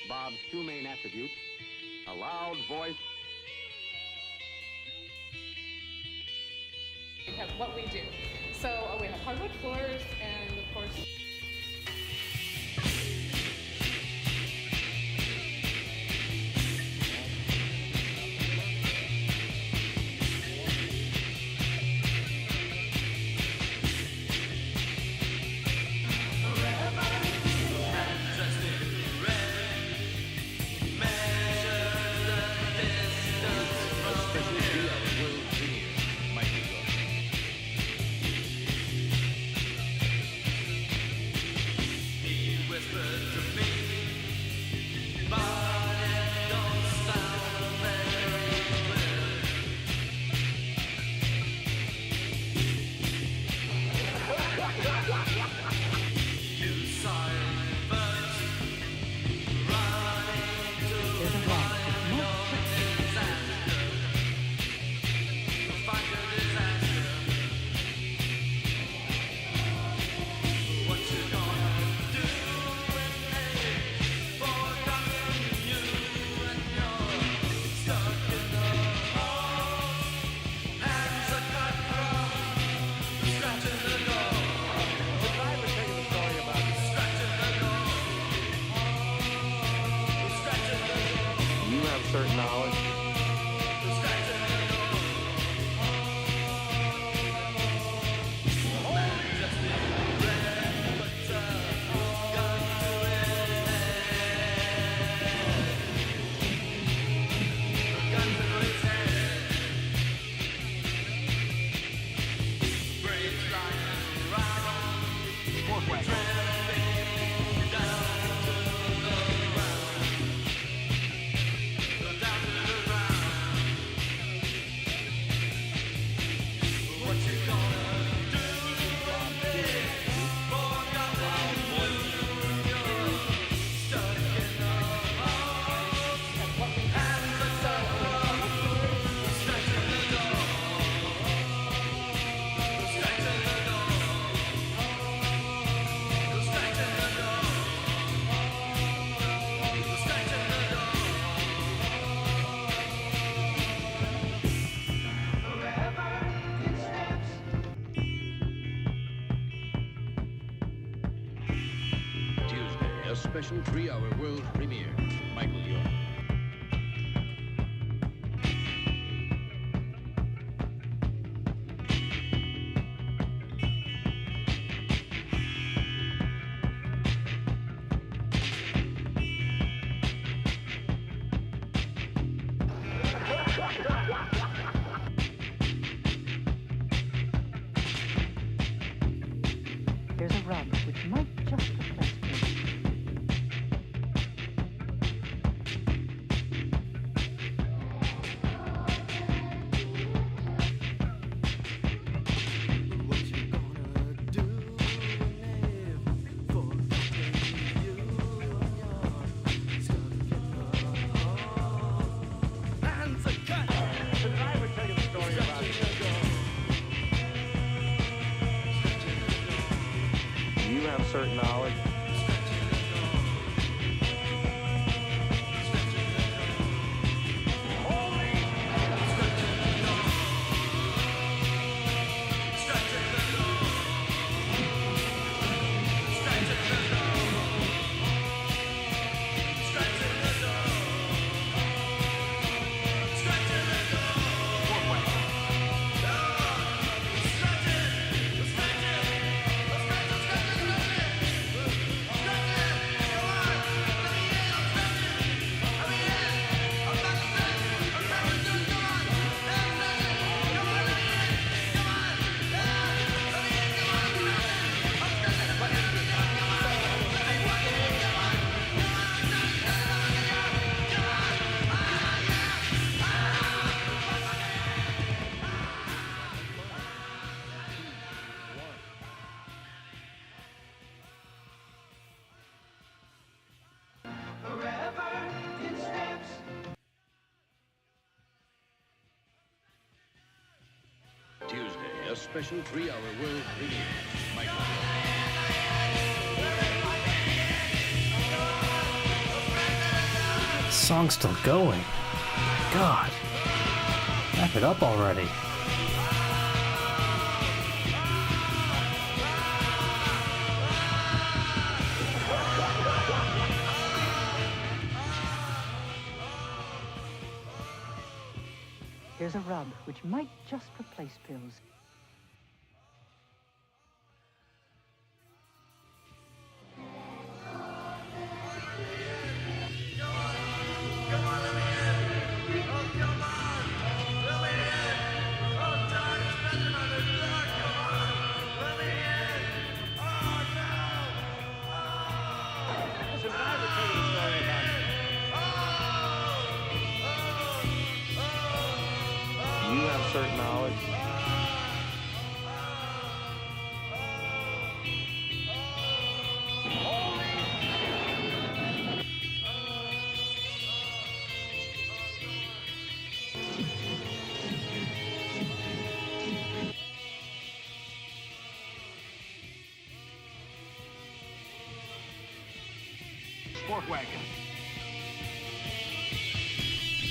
Bob's two main attributes, a loud voice. We have what we do. So we have hardwood floors and, of course, certain knowledge. Special 3-hour world premiere. Michael York. There's a rub which might just replace me. You have certain knowledge. Tuesday, a special 3-hour world premiere. Michael York. song's still going. God. Wrap it up already. Here's a rub which might just replace pills. You have certain knowledge. Sport wagon.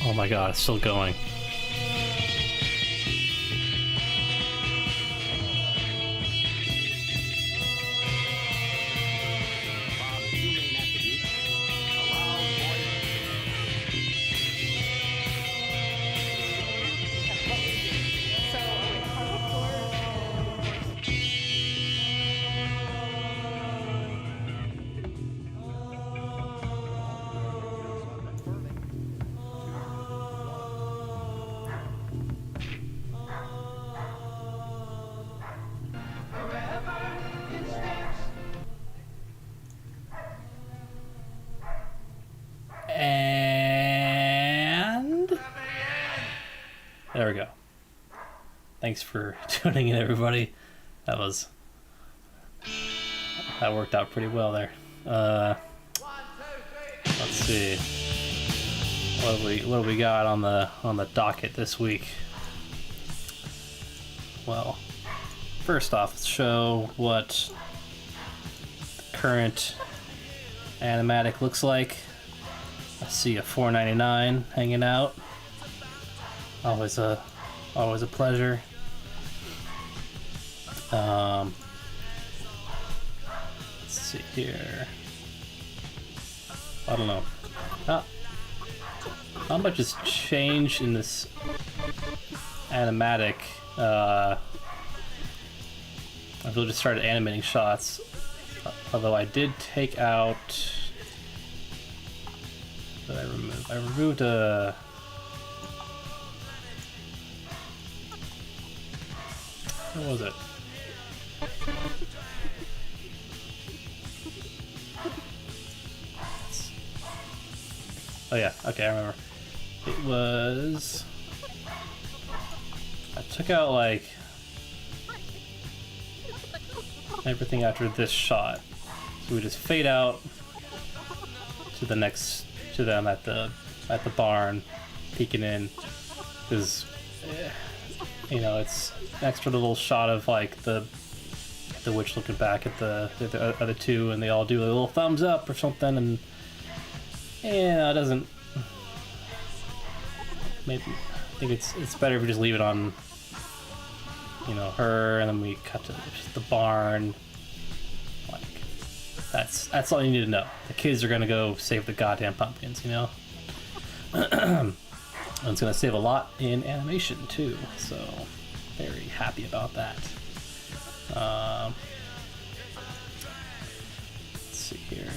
Oh my god, it's still going. So we have hardwood floors and of course And there we go. Thanks for tuning in, everybody. That worked out pretty well there. Let's see. What do we got on the docket this week? Well, first off, let's show what the current animatic looks like. I see a $4.99 hanging out. Always a pleasure. Let's see here. I don't know. Not much has changed in this animatic. I've really just started animating shots. Although I did take out. What did I remove? I removed a. What was it? Oh yeah, okay, I remember. It was... I took out, like, everything after this shot. So we just fade out to the next, to them at the barn, peeking in. Because, you know, it's an extra little shot of, like, the witch looking back at the other two, and they all do a little thumbs up or something, and yeah, it doesn't. Maybe I think it's better if we just leave it on, you know, her, and then we cut to just the barn. Like that's all you need to know. The kids are gonna go save the goddamn pumpkins, you know. And it's gonna save a lot in animation too, so very happy about that. Let's see here.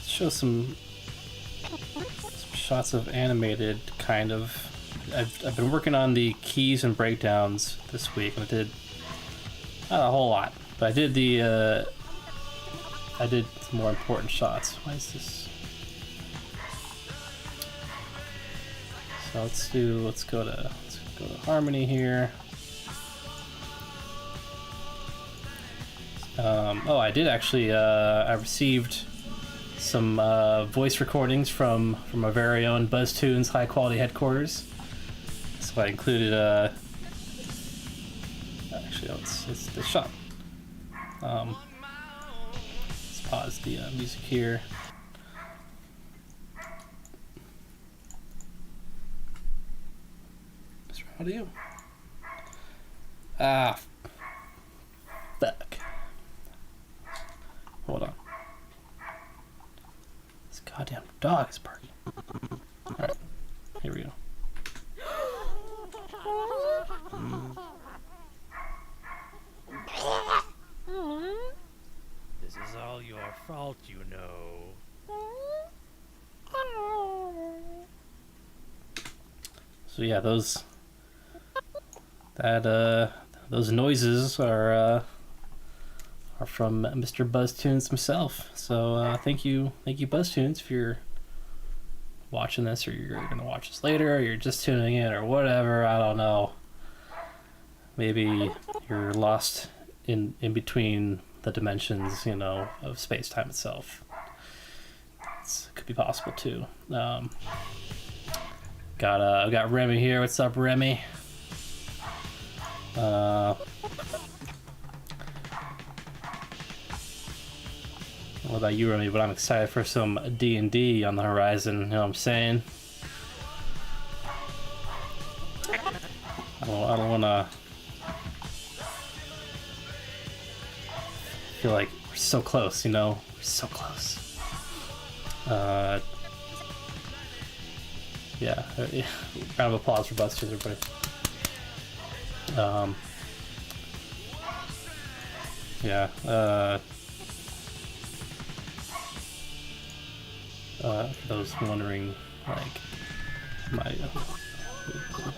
Show some shots of animated kind of. I've been working on the keys and breakdowns this week. I did not a whole lot, but I did some more important shots. Why is this? So let's go to harmony here. Oh, I did actually. I received some voice recordings from our very own BuzzTunes high quality headquarters. So I included actually, it's the shot. It's pause the music here. What's wrong with you? Ah, fuck. Hold on. This goddamn dog is barking. Alright, here we go. This is all your fault, you know. So yeah, those noises are from Mr. BuzzTunes himself. So thank you BuzzTunes, if you're watching this, or you're gonna watch this later, or you're just tuning in, or whatever. I don't know. Maybe you're lost in between the dimensions, you know, of space-time itself. It could be possible too. I've got Remy here. What's up, Remy? I don't know about you, Remy, but I'm excited for some D&D on the horizon. You know what I'm saying? I don't want to feel like we're so close, you know? We're so close. Yeah. Round of applause for BuzzTunes, everybody. Yeah. For those wondering, like,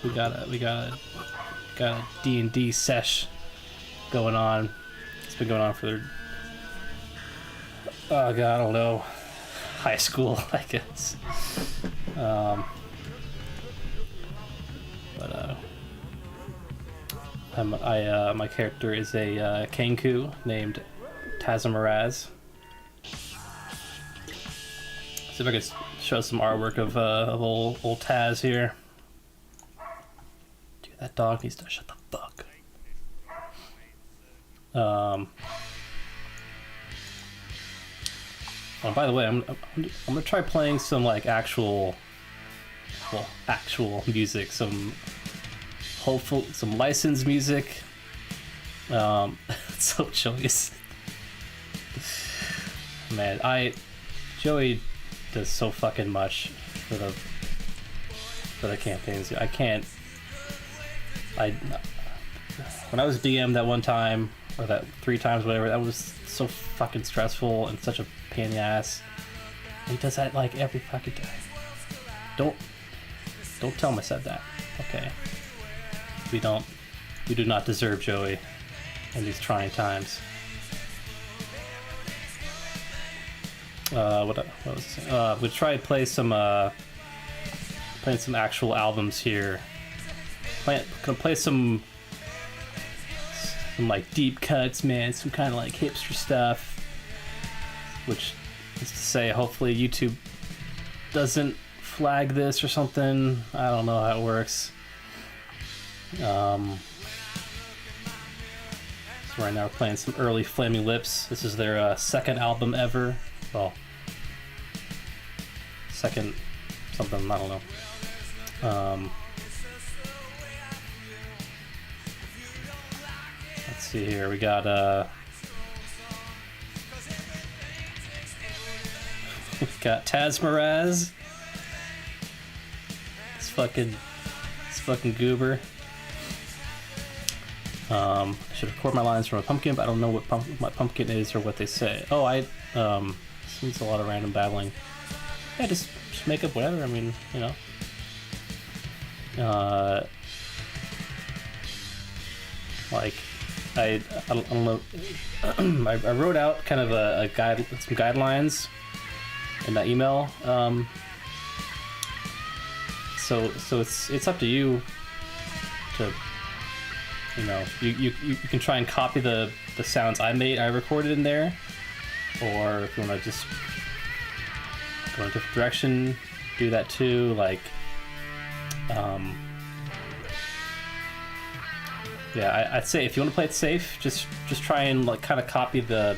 we got a D&D sesh going on. It's been going on for, oh god, I don't know, high school, I guess. My character is a Kenku named Tazamaraz. See if I can show some artwork of old Taz here. Dude, that dog needs to shut the fuck. Oh, by the way, I'm gonna try playing some like actual music, some licensed music. It's so joyous. Man, Joey does so fucking much for the campaigns. When I was DM that one time, or that 3 times, whatever, that was so fucking stressful and such a pain in the ass. He does that like every fucking day. Don't tell him I said that. Okay. We do not deserve Joey in these trying times. What was I saying? We'll try to play some actual albums here. Gonna play some like deep cuts, man. Some kind of like hipster stuff, which is to say, hopefully YouTube doesn't flag this or something. I don't know how it works. So right now we're playing some early Flaming Lips. This is their second album ever. Well, second something, I don't know. Let's see here. We got Tazmaraz. This fucking goober. I should record my lines from a pumpkin, but I don't know what my pumpkin is or what they say. Oh, it's a lot of random babbling. Yeah, just make up whatever. I mean, you know. Like, I don't know. I wrote out kind of some guidelines in that email. So it's up to you to, you know, you can try and copy the sounds I recorded in there, or if you want to just go in a different direction, do that too. Like, yeah, I'd say if you want to play it safe, just try and like kind of copy the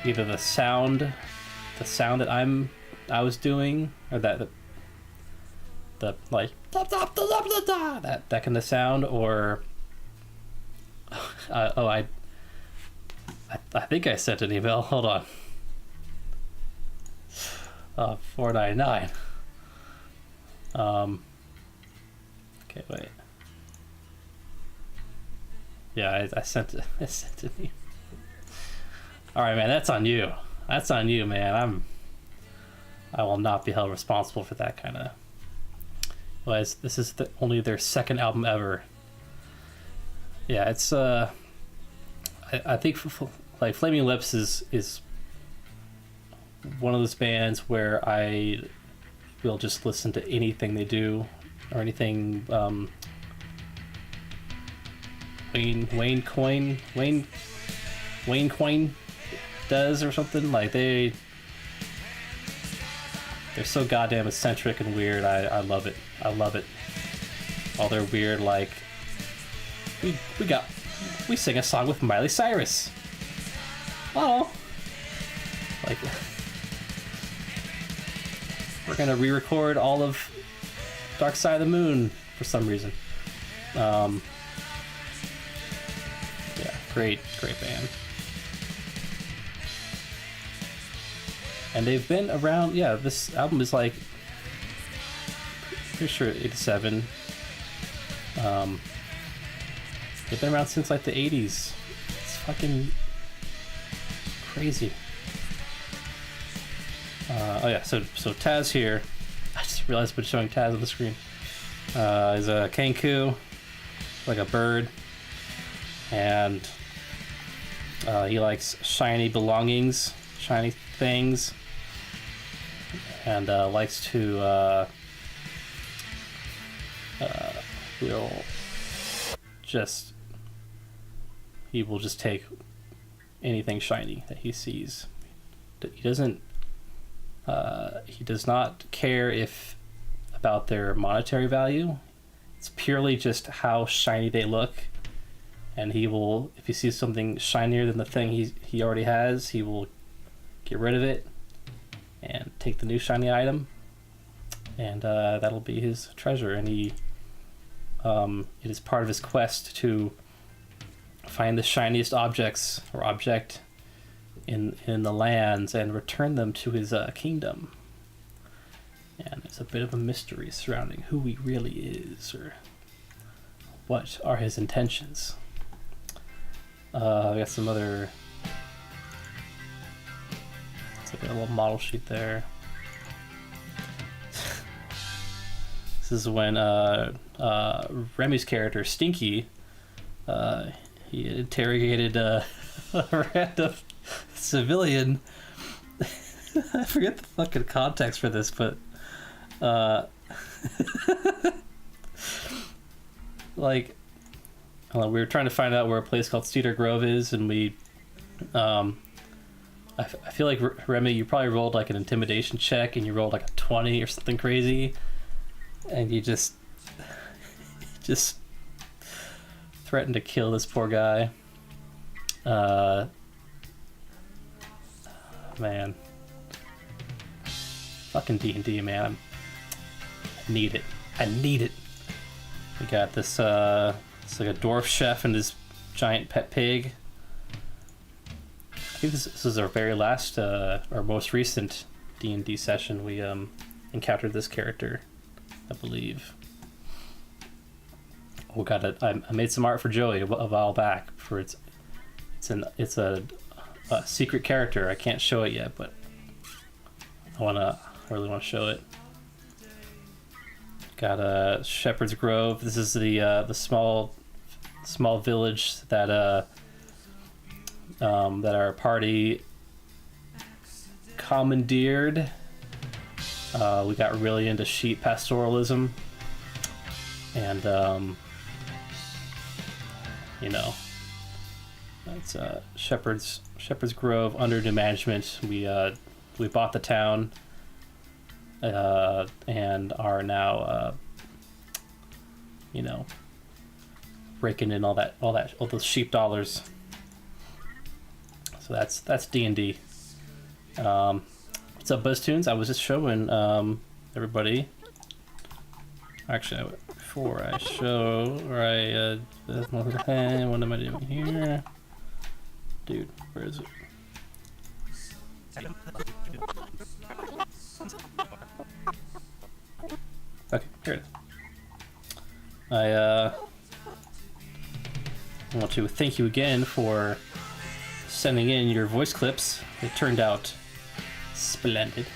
either the sound that I was doing, or that the like that kind of sound, or I think I sent an email. Hold on. 499. Okay, wait. Yeah, I sent it. I sent it. All right, man. That's on you. That's on you, man. I will not be held responsible for that kind of. Well, this is only their second album ever. Yeah, it's I think like Flaming Lips is one of those bands where I will just listen to anything they do, or anything Wayne Coyne does or something. Like they're so goddamn eccentric and weird. I love it. I love it. All their weird, like we sing a song with Miley Cyrus. Oh, like we're gonna re-record all of Dark Side of the Moon for some reason. Yeah, great band. And they've been around. Yeah, this album is like, pretty sure 87. They've been around since like the 80s. It's fucking crazy. Oh yeah, so Taz here. I just realized I've been showing Taz on the screen. Is a Kenku, like a bird, and he likes shiny belongings, shiny things, and likes to he will just take anything shiny that he sees. He doesn't. He does not care about their monetary value. It's purely just how shiny they look, and he will, if he sees something shinier than the thing he already has, he will get rid of it and take the new shiny item, and that'll be his treasure. And it is part of his quest to find the shiniest objects or object in the lands and return them to his kingdom. And there's a bit of a mystery surrounding who he really is, or what are his intentions. I got some other. It's like a little model sheet there. This is when Remy's character Stinky, he interrogated a random civilian. I forget the fucking context for this, but like, we were trying to find out where a place called Cedar Grove is, and we I feel like Remy, you probably rolled like an intimidation check, and you rolled like a 20 or something crazy, and you just threatened to kill this poor guy. Man, fucking D&D, man. I need it. We got this it's like a dwarf chef and this giant pet pig. I think this is our very last our most recent D&D session. We encountered this character, I believe. Oh god, I made some art for Joey a while back for it's a secret character. I can't show it yet, but I really want to show it. Got a Shepherd's Grove. This is the small village that our party commandeered. We got really into sheep pastoralism, and it's Shepherd's Grove under new management. We bought the town, and are now raking in all those sheep dollars. So that's D&D. What's up, BuzzTunes? I was just showing everybody. Actually, before I show, or what am I doing here? Dude, where is it? Okay, here it is. I want to thank you again for sending in your voice clips. They turned out splendid.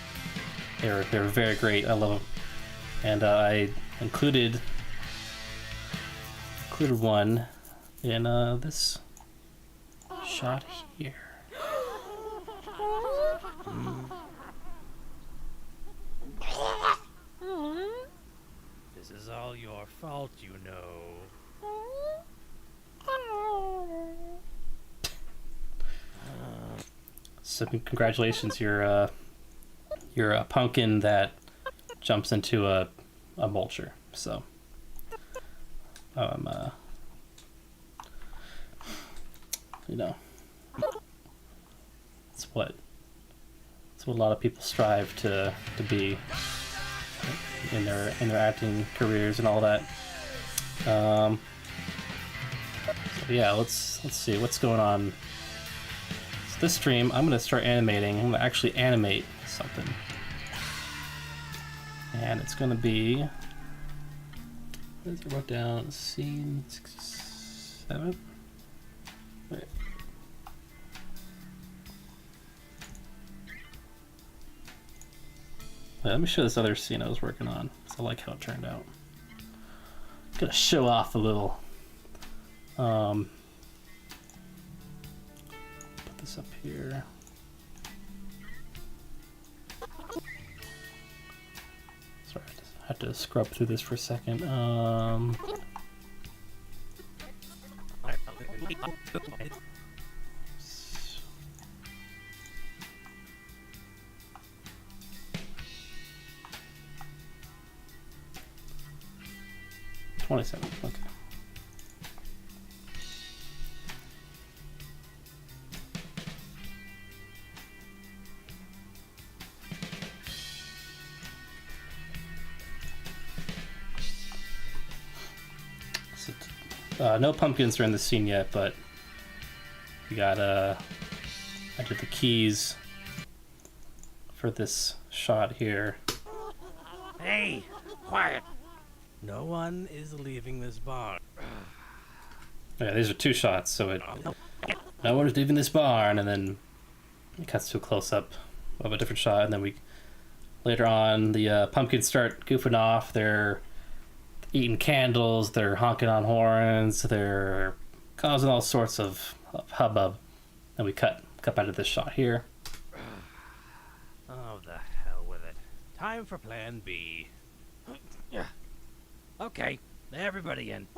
They were very great. I love them. And I included one in this shot here. This is all your fault, you know. So congratulations, you're a pumpkin that jumps into a mulcher. So you know, it's what a lot of people strive to be in their acting careers and all that. So yeah, let's see what's going on. So this stream, I'm gonna start animating. I'm gonna actually animate something, and it's gonna be. What is it wrote down? Scene 67. Wait. Wait, let me show this other scene I was working on, because I like how it turned out. I'm gonna show off a little. Put this up here. Sorry, I had to scrub through this for a second. 27, okay. So, no pumpkins are in the scene yet, but we got I did the keys for this shot here. Hey, quiet! No one is leaving this bar. Yeah, these are two shots, so no one is leaving this barn, and then it cuts to a close-up of a different shot, and then later on, the pumpkins start goofing off. They're eating candles, they're honking on horns, they're causing all sorts of hubbub, and we cut out of this shot here. Oh, the hell with it. Time for plan B. Yeah. Okay, everybody in.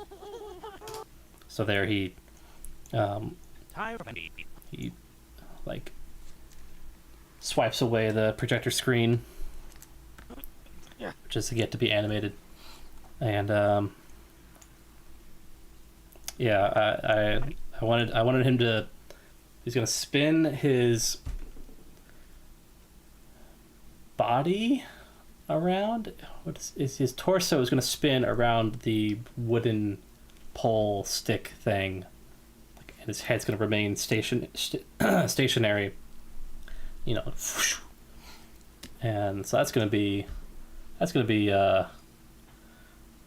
So there he Time for plan B. he like swipes away the projector screen, just to get to be animated. And yeah, I wanted him to. He's gonna spin his body around. What is his torso is gonna spin around the wooden pole stick thing, and his head's gonna remain stationary. You know, and so that's gonna be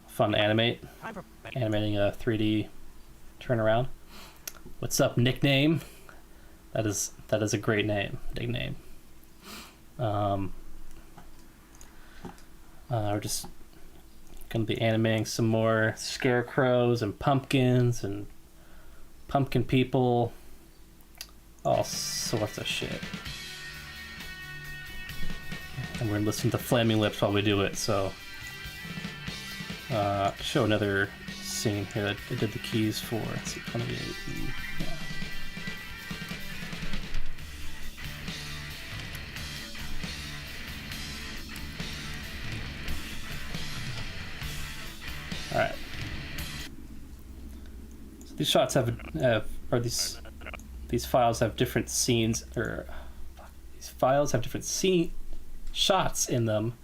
fun to animate. Animating a 3D turnaround. What's up, nickname? That is a great name, nickname. We're just gonna be animating some more scarecrows and pumpkins and pumpkin people, all sorts of shit. And we're gonna listen to Flaming Lips while we do it. So, show another scene here that I did the keys for. Let's see, 28. Yeah. All right. So these shots have these files have different scenes, or these files have different scene shots in them,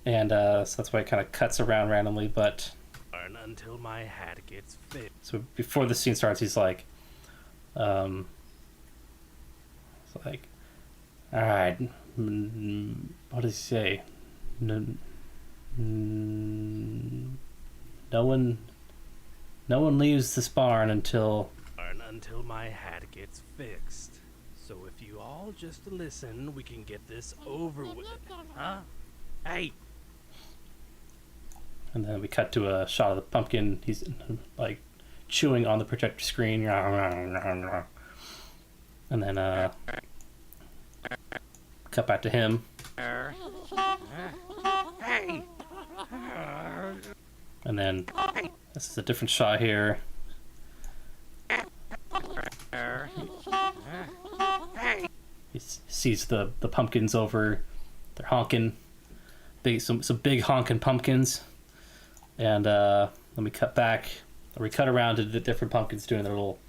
and so that's why it kind of cuts around randomly. But until my hat gets fit. so before the scene starts, he's like, it's like, all right, what does he say? No one leaves this barn until my hat gets fixed. So if you all just listen, we can get this over with. Huh? Hey! And then we cut to a shot of the pumpkin. He's like chewing on the projector screen. And then cut back to him. Hey! And then this is a different shot here. He sees the pumpkins over. They're honking. Some big honking pumpkins. And then we cut back, or we cut around to the different pumpkins doing their little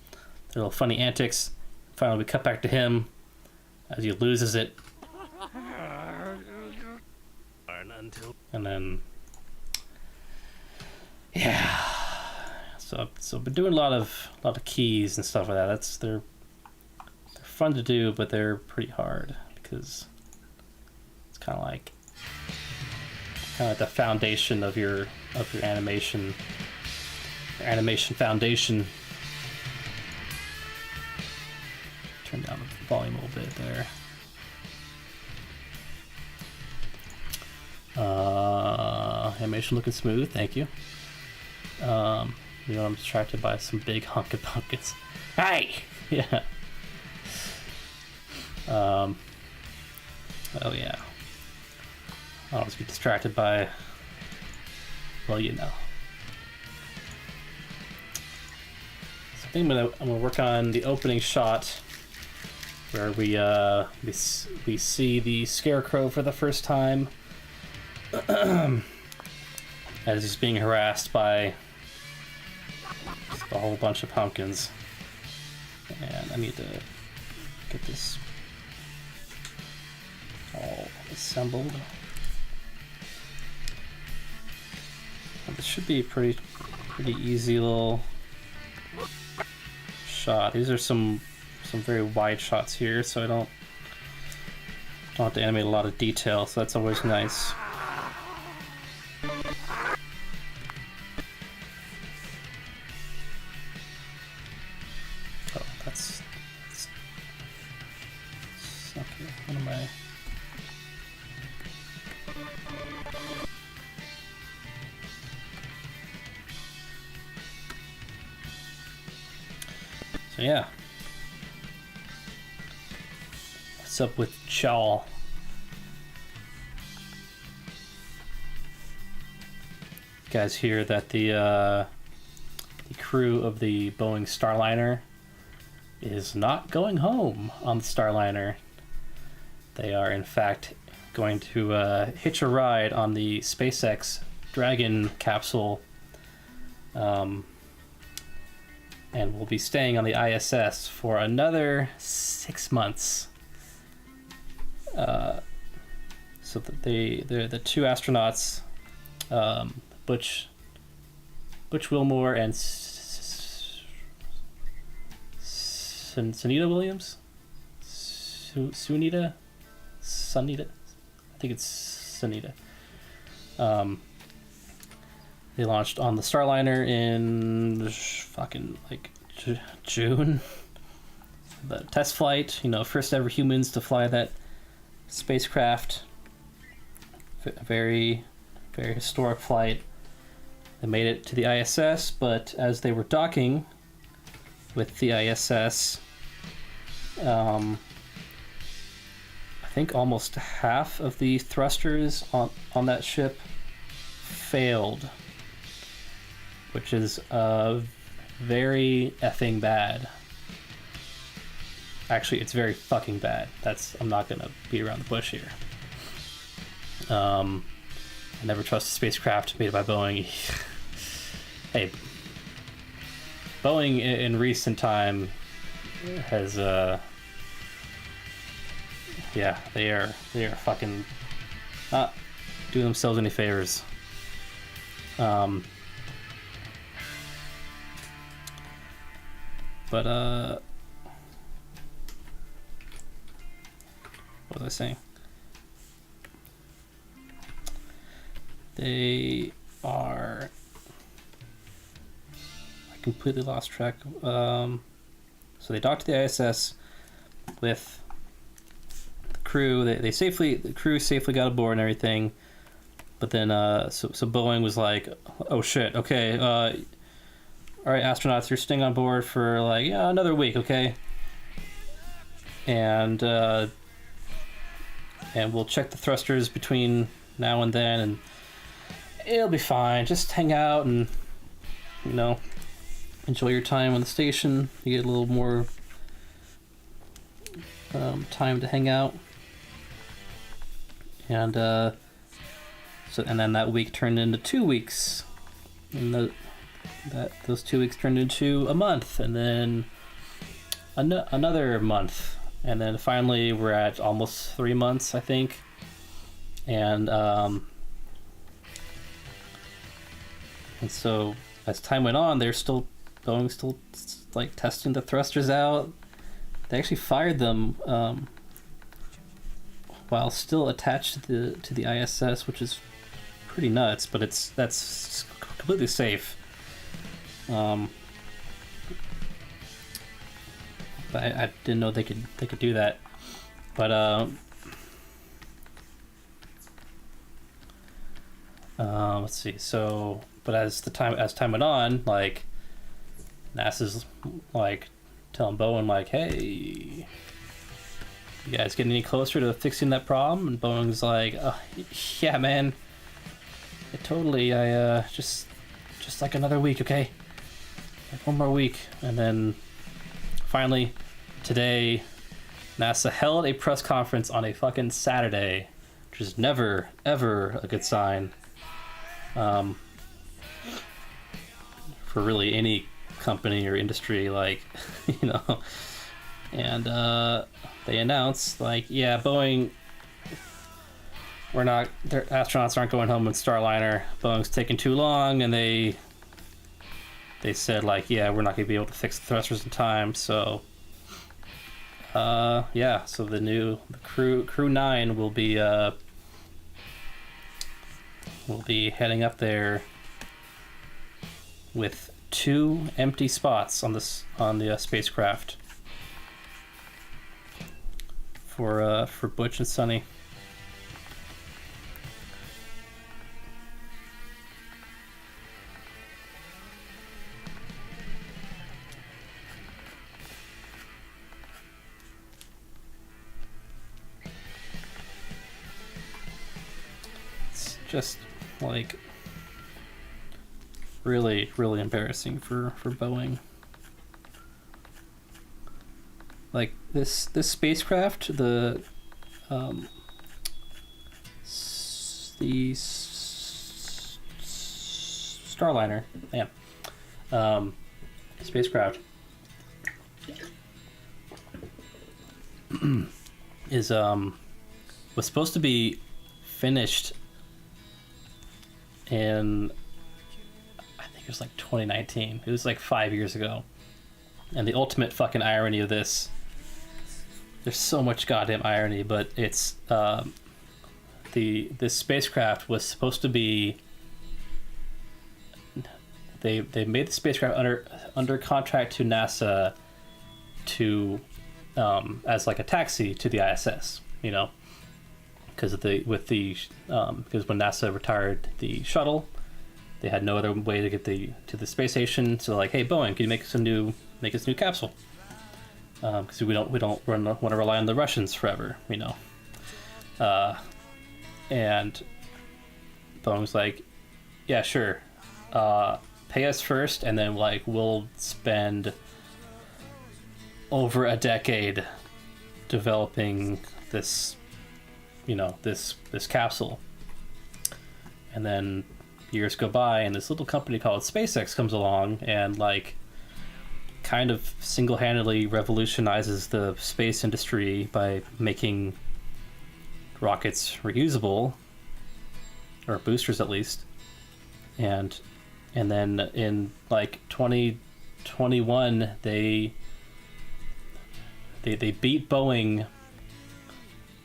funny antics. Finally, we cut back to him as he loses it. And then, yeah. So I've been doing a lot of keys and stuff like that. They're fun to do, but they're pretty hard because it's kind of like the foundation of your animation foundation. Turn down the volume a little bit there. Animation looking smooth, thank you. I'm distracted by some big honking pumpkins. Hey! Yeah. Oh yeah. I always get distracted by, well, you know. So I think I'm gonna work on the opening shot where we see the scarecrow for the first time as he's being harassed by a whole bunch of pumpkins. And I need to get this all assembled. This should be a pretty easy little shot. These are some very wide shots here, so I don't have to animate a lot of detail, so that's always nice. Oh, that's okay. What am I? So yeah. What's up with Chaw? You guys hear that the crew of the Boeing Starliner is not going home on the Starliner. They are in fact going to hitch a ride on the SpaceX Dragon capsule. And we'll be staying on the ISS for another 6 months. So the two astronauts, Butch Wilmore and Sunita Williams, Sunita, I think it's Sunita. They launched on the Starliner in fucking like June. The test flight, first ever humans to fly that spacecraft. Very, very historic flight. They made it to the ISS, but as they were docking with the ISS, I think almost half of the thrusters on that ship failed, which is very effing bad. Actually, it's very fucking bad. I'm not gonna beat around the bush here. I never trust a spacecraft made by Boeing. Hey, Boeing in recent time has Yeah, they are fucking not doing themselves any favors. But what was I saying? They are. I completely lost track. So they docked to the ISS with the crew. The crew safely got aboard and everything. But then, so Boeing was like, "Oh shit, okay, all right, astronauts, you're staying on board for like another week, okay? And we'll check the thrusters between now and then, and it'll be fine. Just hang out and enjoy your time on the station. You get a little more time to hang out." And and then that week turned into 2 weeks, and those 2 weeks turned into a month, and then another month, and then finally we're at almost 3 months, I think. And so as time went on, Boeing still like testing the thrusters out. They actually fired them while still attached to the ISS, which is pretty nuts, but that's completely safe. But I didn't know they could do that. But let's see. So, but as time went on, like NASA's like telling Boeing like, "Hey, you guys getting any closer to fixing that problem?" And Boeing's like, "Oh, yeah, man. Yeah, totally. I just like another week, okay? Like one more week." And then finally today, NASA held a press conference on a fucking Saturday, which is never ever a good sign for really any company or industry, like and they announced like, yeah, Boeing, their astronauts aren't going home in Starliner. Boeing's taking too long, and they said like, yeah, we're not gonna be able to fix the thrusters in time. So yeah, so the crew 9 will be heading up there with 2 empty spots on the spacecraft for Butch and Sunny. It's just like really, really embarrassing for Boeing. Like this spacecraft, the Starliner, spacecraft is was supposed to be finished in, I think it was like 2019. It was like 5 years ago. And the ultimate fucking irony of this, there's so much goddamn irony, but it's this spacecraft was supposed to be, they made the spacecraft under contract to NASA to as like a taxi to the ISS, because because when NASA retired the shuttle, they had no other way to get to the space station. So like, hey, Boeing, can you make us a new capsule? Because we don't want to rely on the Russians forever, and Boeing's like, yeah, sure, pay us first, and then like we'll spend over a decade developing this this capsule. And then years go by, and this little company called SpaceX comes along and like kind of single-handedly revolutionizes the space industry by making rockets reusable, or boosters at least, and then in like 2021 they beat Boeing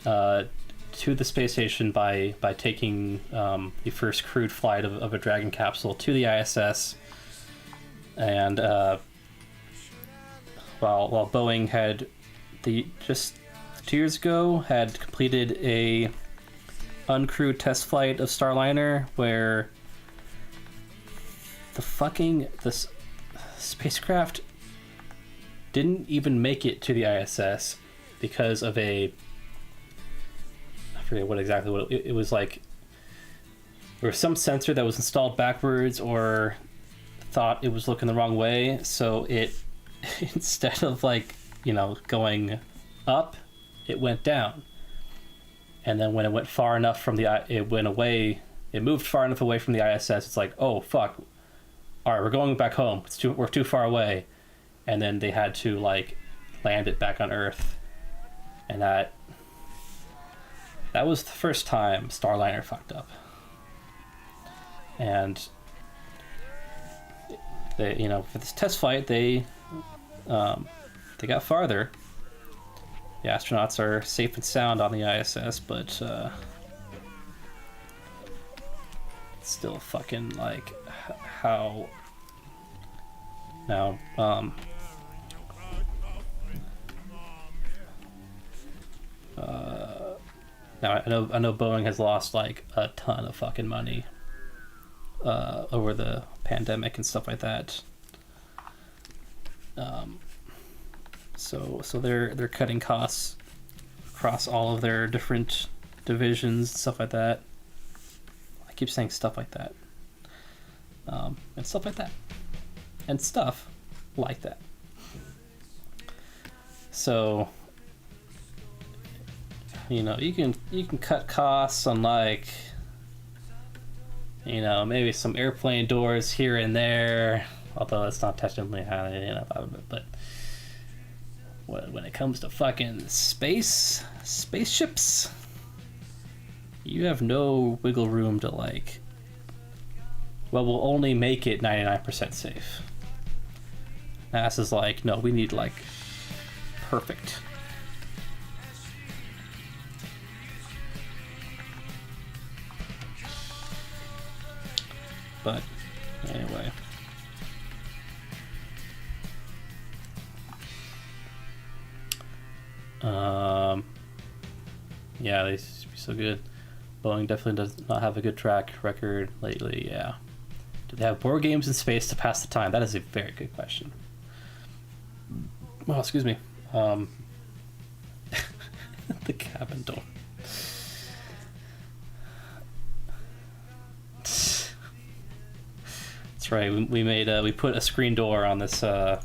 to the space station by taking the first crewed flight of a Dragon capsule to the ISS, and while Boeing had just 2 years ago had completed a uncrewed test flight of Starliner where the spacecraft didn't even make it to the ISS because of I forget what it was like. There was some sensor that was installed backwards or thought it was looking the wrong way, so it instead of like, you know, going up, it went down. And then when it went far enough from it moved far enough away from the ISS, it's like, oh fuck, all right, we're going back home. We're too far away. And then they had to like land it back on Earth. And that was the first time Starliner fucked up. And they, you know, for this test flight, they got farther. The astronauts are safe and sound on the ISS, but still fucking like how now now I know Boeing has lost like a ton of fucking money over the pandemic and stuff like that. So they're cutting costs across all of their different divisions and stuff like that. I keep saying stuff like that. And stuff like that. And stuff like that. So, you know, you can cut costs on like, you know, maybe some airplane doors here and there, although it's not technically how they end up out of it, but when it comes to fucking spaceships, you have no wiggle room to like, well, we'll only make it 99% safe. NASA's like, no, we need like perfect. But anyway. Yeah, they used to be so good. Boeing definitely does not have a good track record lately, yeah. Do they have board games in space to pass the time? That is a very good question. Well, excuse me. The cabin door. That's right. We put a screen door on this on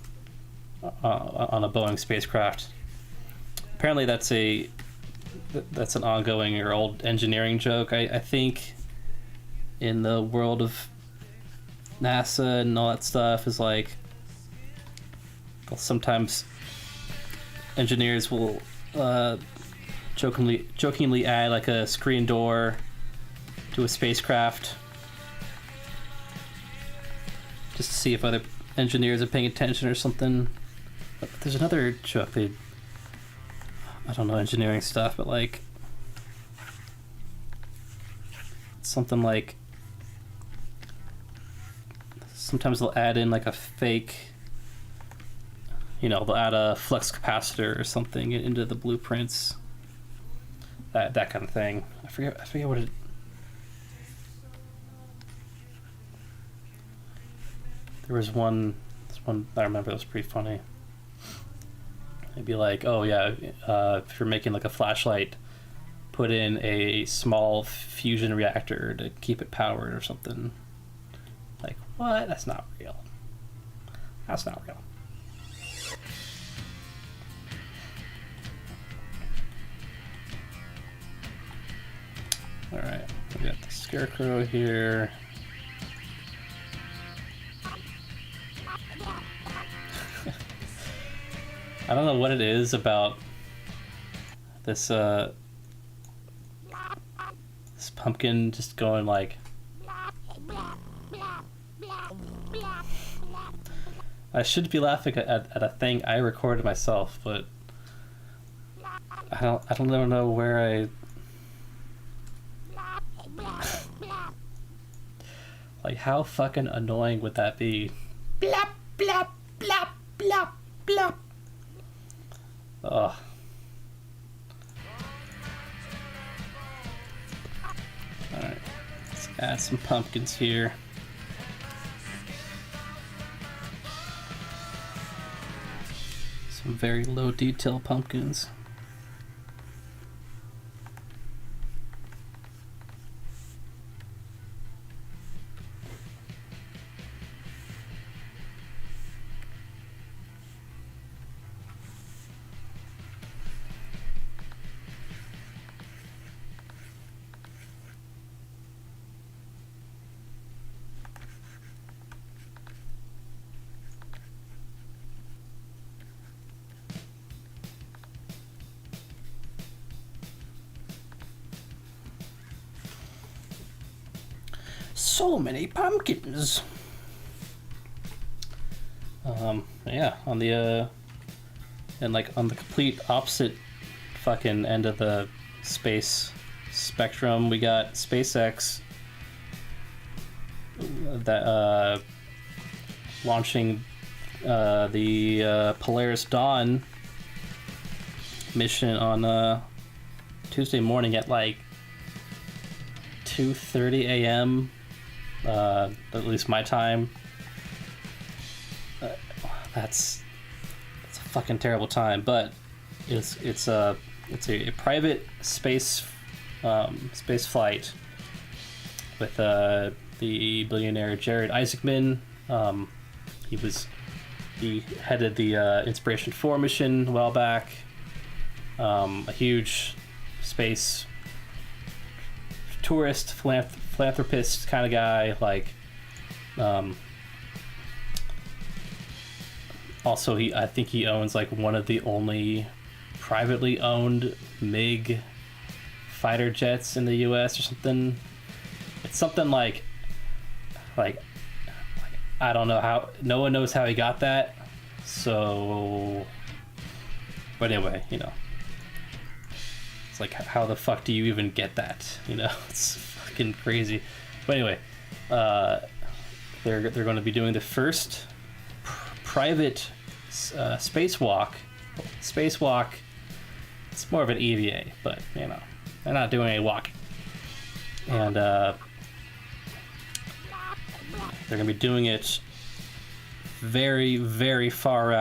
a Boeing spacecraft. Apparently, that's an ongoing or old engineering joke. I think in the world of NASA and all that stuff is like, sometimes engineers will jokingly add like a screen door to a spacecraft just to see if other engineers are paying attention or something. But there's another joke I don't know engineering stuff, but like something like sometimes they'll add in like a fake, you know, they'll add a flux capacitor or something into the blueprints, that kind of thing. I forget what it. There was one I remember that was pretty funny. It'd be like, oh yeah, if you're making like a flashlight, put in a small fusion reactor to keep it powered or something. Like, what? That's not real. That's not real. Alright, we got the scarecrow here. I don't know what it is about this pumpkin just going like. I should be laughing at a thing I recorded myself, but I don't know where like how fucking annoying would that be? Blap blap blap blap blap. Ugh. Alright, let's add some pumpkins here. Some very low detail pumpkins. So many pumpkins. Yeah, on the and like on the complete opposite fucking end of the space spectrum, we got SpaceX that launching the Polaris Dawn mission on Tuesday morning at like 2:30 a.m. At least my time. That's a fucking terrible time, but it's a private space flight with the billionaire Jared Isaacman. He headed the Inspiration 4 mission a while back. A huge space tourist, philanthropist kind of guy. Like, also I think he owns like one of the only privately owned MiG fighter jets in the U.S. or something. It's something like I don't know how. No one knows how he got that. So, but anyway, you know, it's like, how the fuck do you even get that? You know, it's fucking crazy. But anyway, they're going to be doing the first private spacewalk. Spacewalk. It's more of an EVA, but you know, they're not doing any walking. And they're going to be doing it very, very far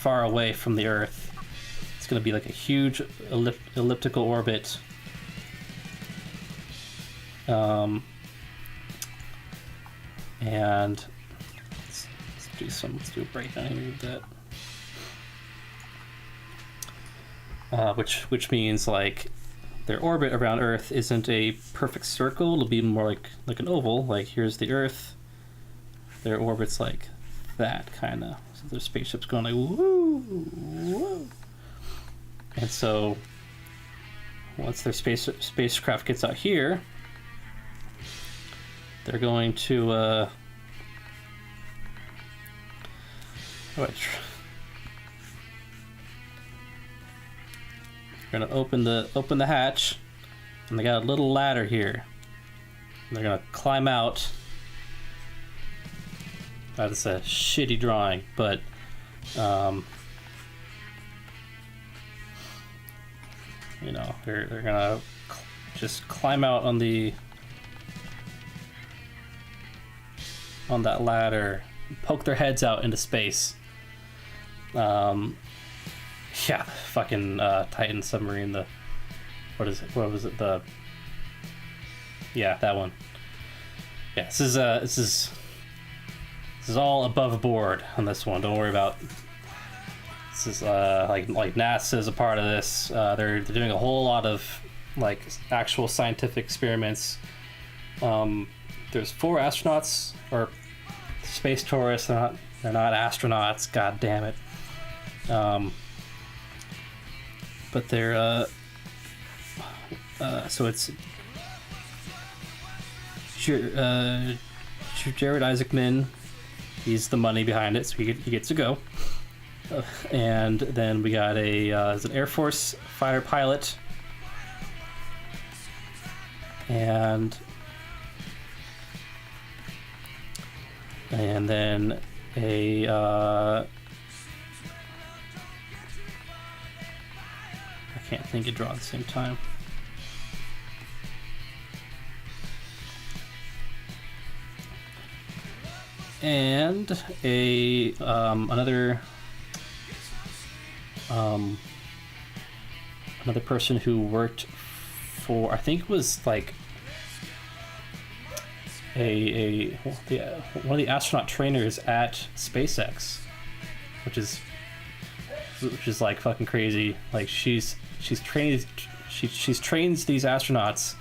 away from the Earth. It's going to be like a huge elliptical orbit. And let's do a breakdown here of that. Which means like their orbit around Earth isn't a perfect circle. It'll be more like an oval. Like, here's the Earth. Their orbit's like that, kind of. So their spaceship's going like woo, woo. And so once their spacecraft gets out here, they're going to they're gonna open the hatch, and they got a little ladder here. And they're gonna climb out. That is a shitty drawing, but you know, they're gonna just climb out on that ladder, poke their heads out into space. Yeah, fucking Titan submarine. What was it? Yeah, that one. Yeah, this is all above board on this one. Don't worry about. This is like NASA is a part of this. They're doing a whole lot of like actual scientific experiments. There's 4 astronauts or space tourists. They're not astronauts. God damn it. But they're so it's Jared Isaacman. He's the money behind it, so he gets to go. And then we got as an Air Force fighter pilot. And then I can't think of draw at the same time. And another person who worked for, I think it was like one of the astronaut trainers at SpaceX, which is like fucking crazy. Like she's trained these astronauts,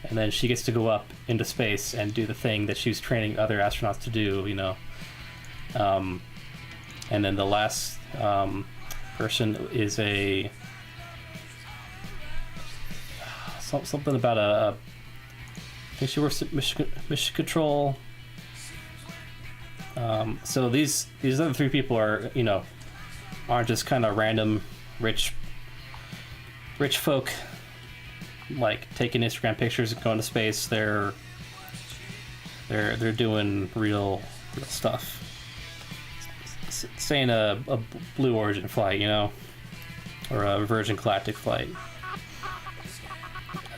and then she gets to go up into space and do the thing that she was training other astronauts to do, you know. And then the last person is something about I think she works at Mission Control. So these other three people are, you know, aren't just kind of random rich folk like taking Instagram pictures and going to space. They're doing real stuff. Saying a Blue Origin flight, you know, or a Virgin Galactic flight.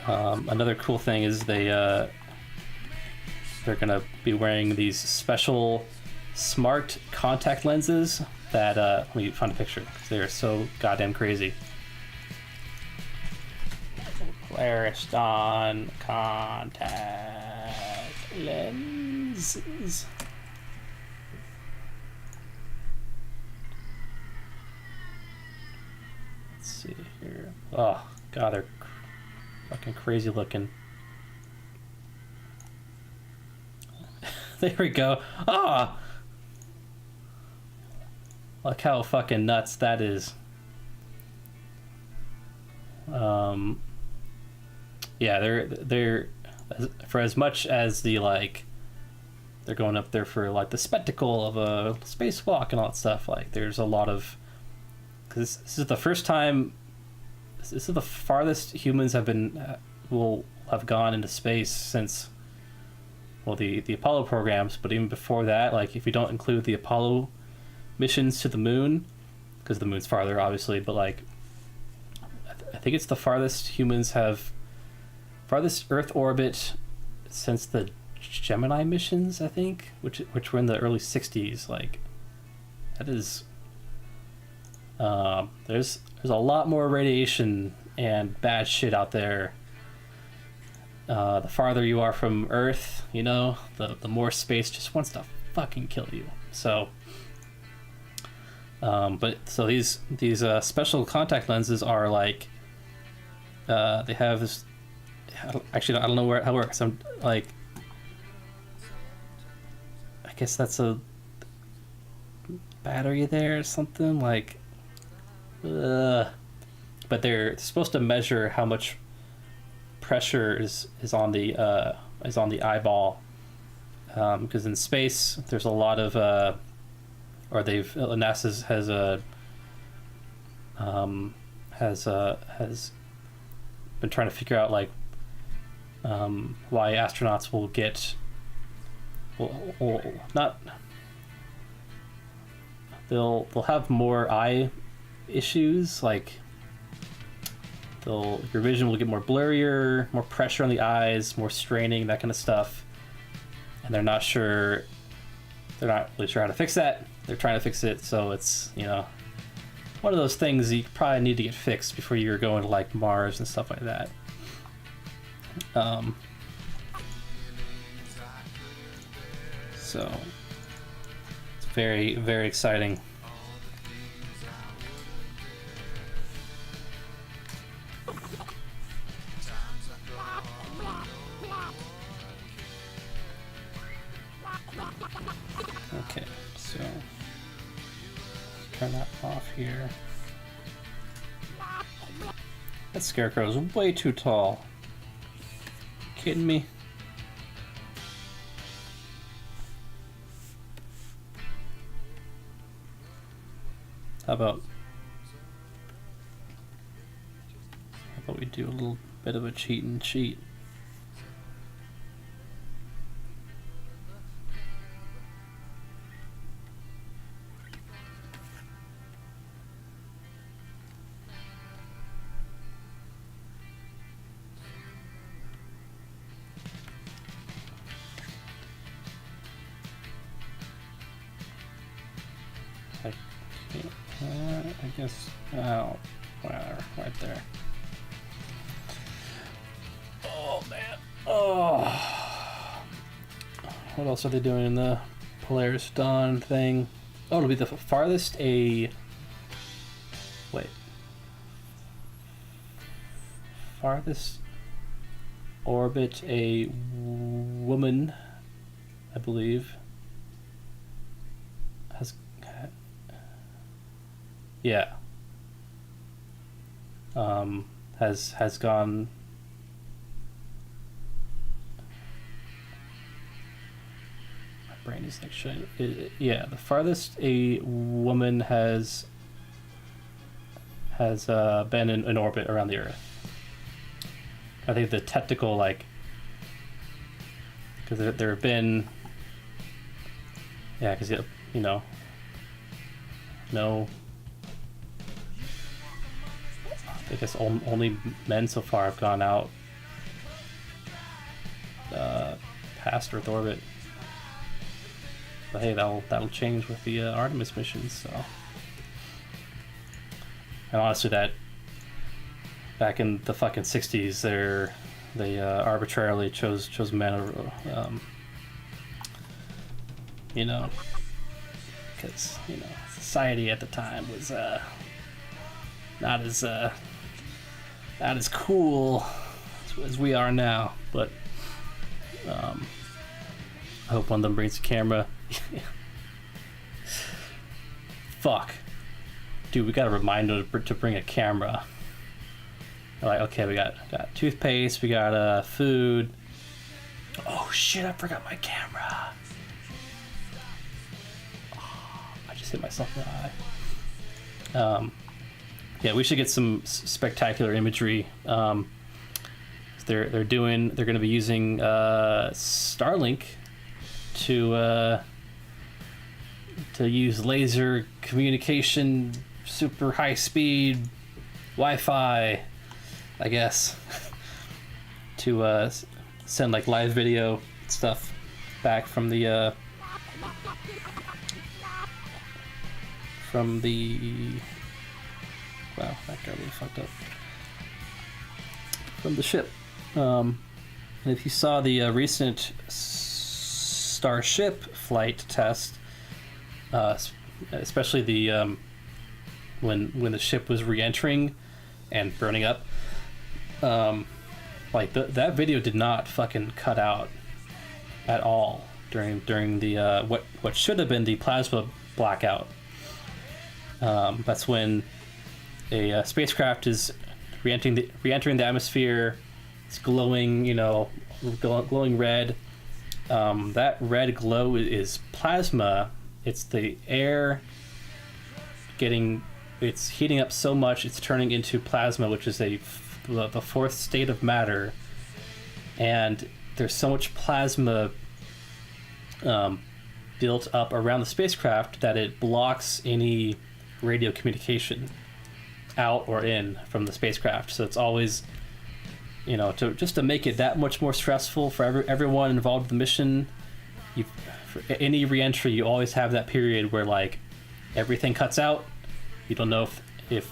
Another cool thing is they're gonna be wearing these special smart contact lenses that let me find a picture because they're so goddamn crazy. Clariston contact lenses. Let's see here. Oh god, they're fucking crazy looking. There we go. Ah! Look how fucking nuts that is. Yeah, they're for as much as the like they're going up there for like the spectacle of a spacewalk and all that stuff. Like there's a lot of, because this is the first time, this is the farthest humans will have gone into space since, well, the Apollo programs. But even before that, like if you don't include the Apollo missions to the moon, because the moon's farther obviously, but like I think it's the farthest Earth orbit since the Gemini missions, I think, which were in the early 60s. Like that is there's a lot more radiation and bad shit out there. The farther you are from Earth, you know, the more space just wants to fucking kill you. So but so these special contact lenses are like they have this, actually I don't know how it works. I'm like, I guess that's a battery there or something, like but they're supposed to measure how much pressure is on the eyeball, because in space there's a lot of NASA has been trying to figure out like why astronauts will get they'll have more eye issues, like your vision will get more blurrier, more pressure on the eyes, more straining, that kind of stuff, and they're not really sure how to fix that. They're trying to fix it, so it's, you know, one of those things you probably need to get fixed before you're going to like Mars and stuff like that. So it's very, very exciting. Okay, so turn that off here. That scarecrow is way too tall. Kidding me? How about we do a little bit of a cheat and cheat? I guess, oh, whatever, right there. Oh, man. Oh. What else are they doing in the Polaris Dawn thing? Oh, it'll be the farthest farthest orbit a woman, I believe, has gone. My brain is like shit. Yeah, the farthest a woman has been in orbit around the Earth. I think the technical, like, because there have been, yeah, because you know, no. I guess only men so far have gone out past Earth orbit. But hey, that'll change with the Artemis missions. So, and honestly, that back in the fucking 60s, they arbitrarily chose men, you know, because you know society at the time was not as cool as we are now, but I hope one of them brings a camera. Fuck. Dude, we gotta remind them to bring a camera. They're like, okay, we got toothpaste, we got food. Oh shit, I forgot my camera. Oh, I just hit myself in the eye. Yeah, we should get some spectacular imagery. They're going to be using Starlink to use laser communication, super high speed Wi-Fi, I guess, to send like live video stuff back from the wow, that got really fucked up. From the ship. And if you saw the recent Starship flight test, especially the when the ship was re-entering and burning up, like that video did not fucking cut out at all during the what should have been the plasma blackout. That's when a spacecraft is re-entering the atmosphere. It's glowing, you know, glowing red. That red glow is plasma. It's the air it's heating up so much it's turning into plasma, which is the fourth state of matter. And there's so much plasma built up around the spacecraft that it blocks any radio communication out or in from the spacecraft. So it's always, you know, just to make it that much more stressful for everyone involved in the mission. For any re-entry, you always have that period where like everything cuts out. You don't know if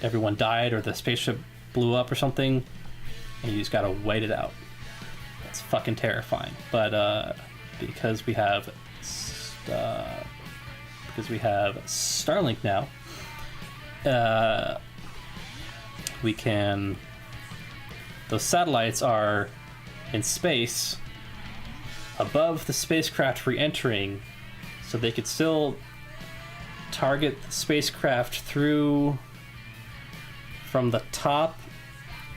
everyone died or the spaceship blew up or something, and you just gotta wait it out. It's fucking terrifying. But because we have Starlink now, those satellites are in space above the spacecraft re-entering, so they could still target the spacecraft from the top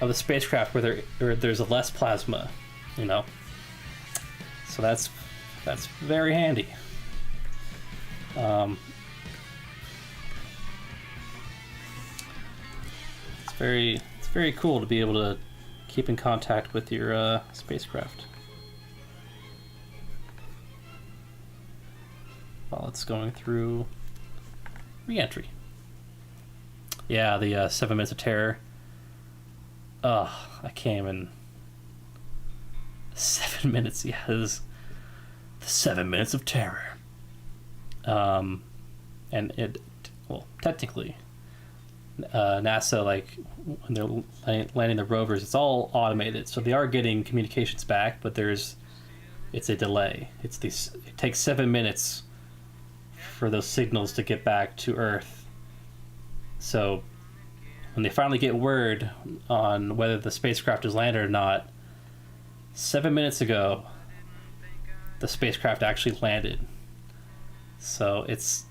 of the spacecraft where there's less plasma, you know. So that's it's very cool to be able to keep in contact with your spacecraft while it's going through re-entry. Yeah, the 7 minutes of terror. I can't even. 7 minutes. Yeah, it is the 7 minutes of terror. And it, well, technically, NASA, like, when they're landing the rovers, it's all automated, so they are getting communications back, but it's a delay. It takes 7 minutes for those signals to get back to Earth. So when they finally get word on whether the spacecraft is landed or not, 7 minutes ago, the spacecraft actually landed. So it's,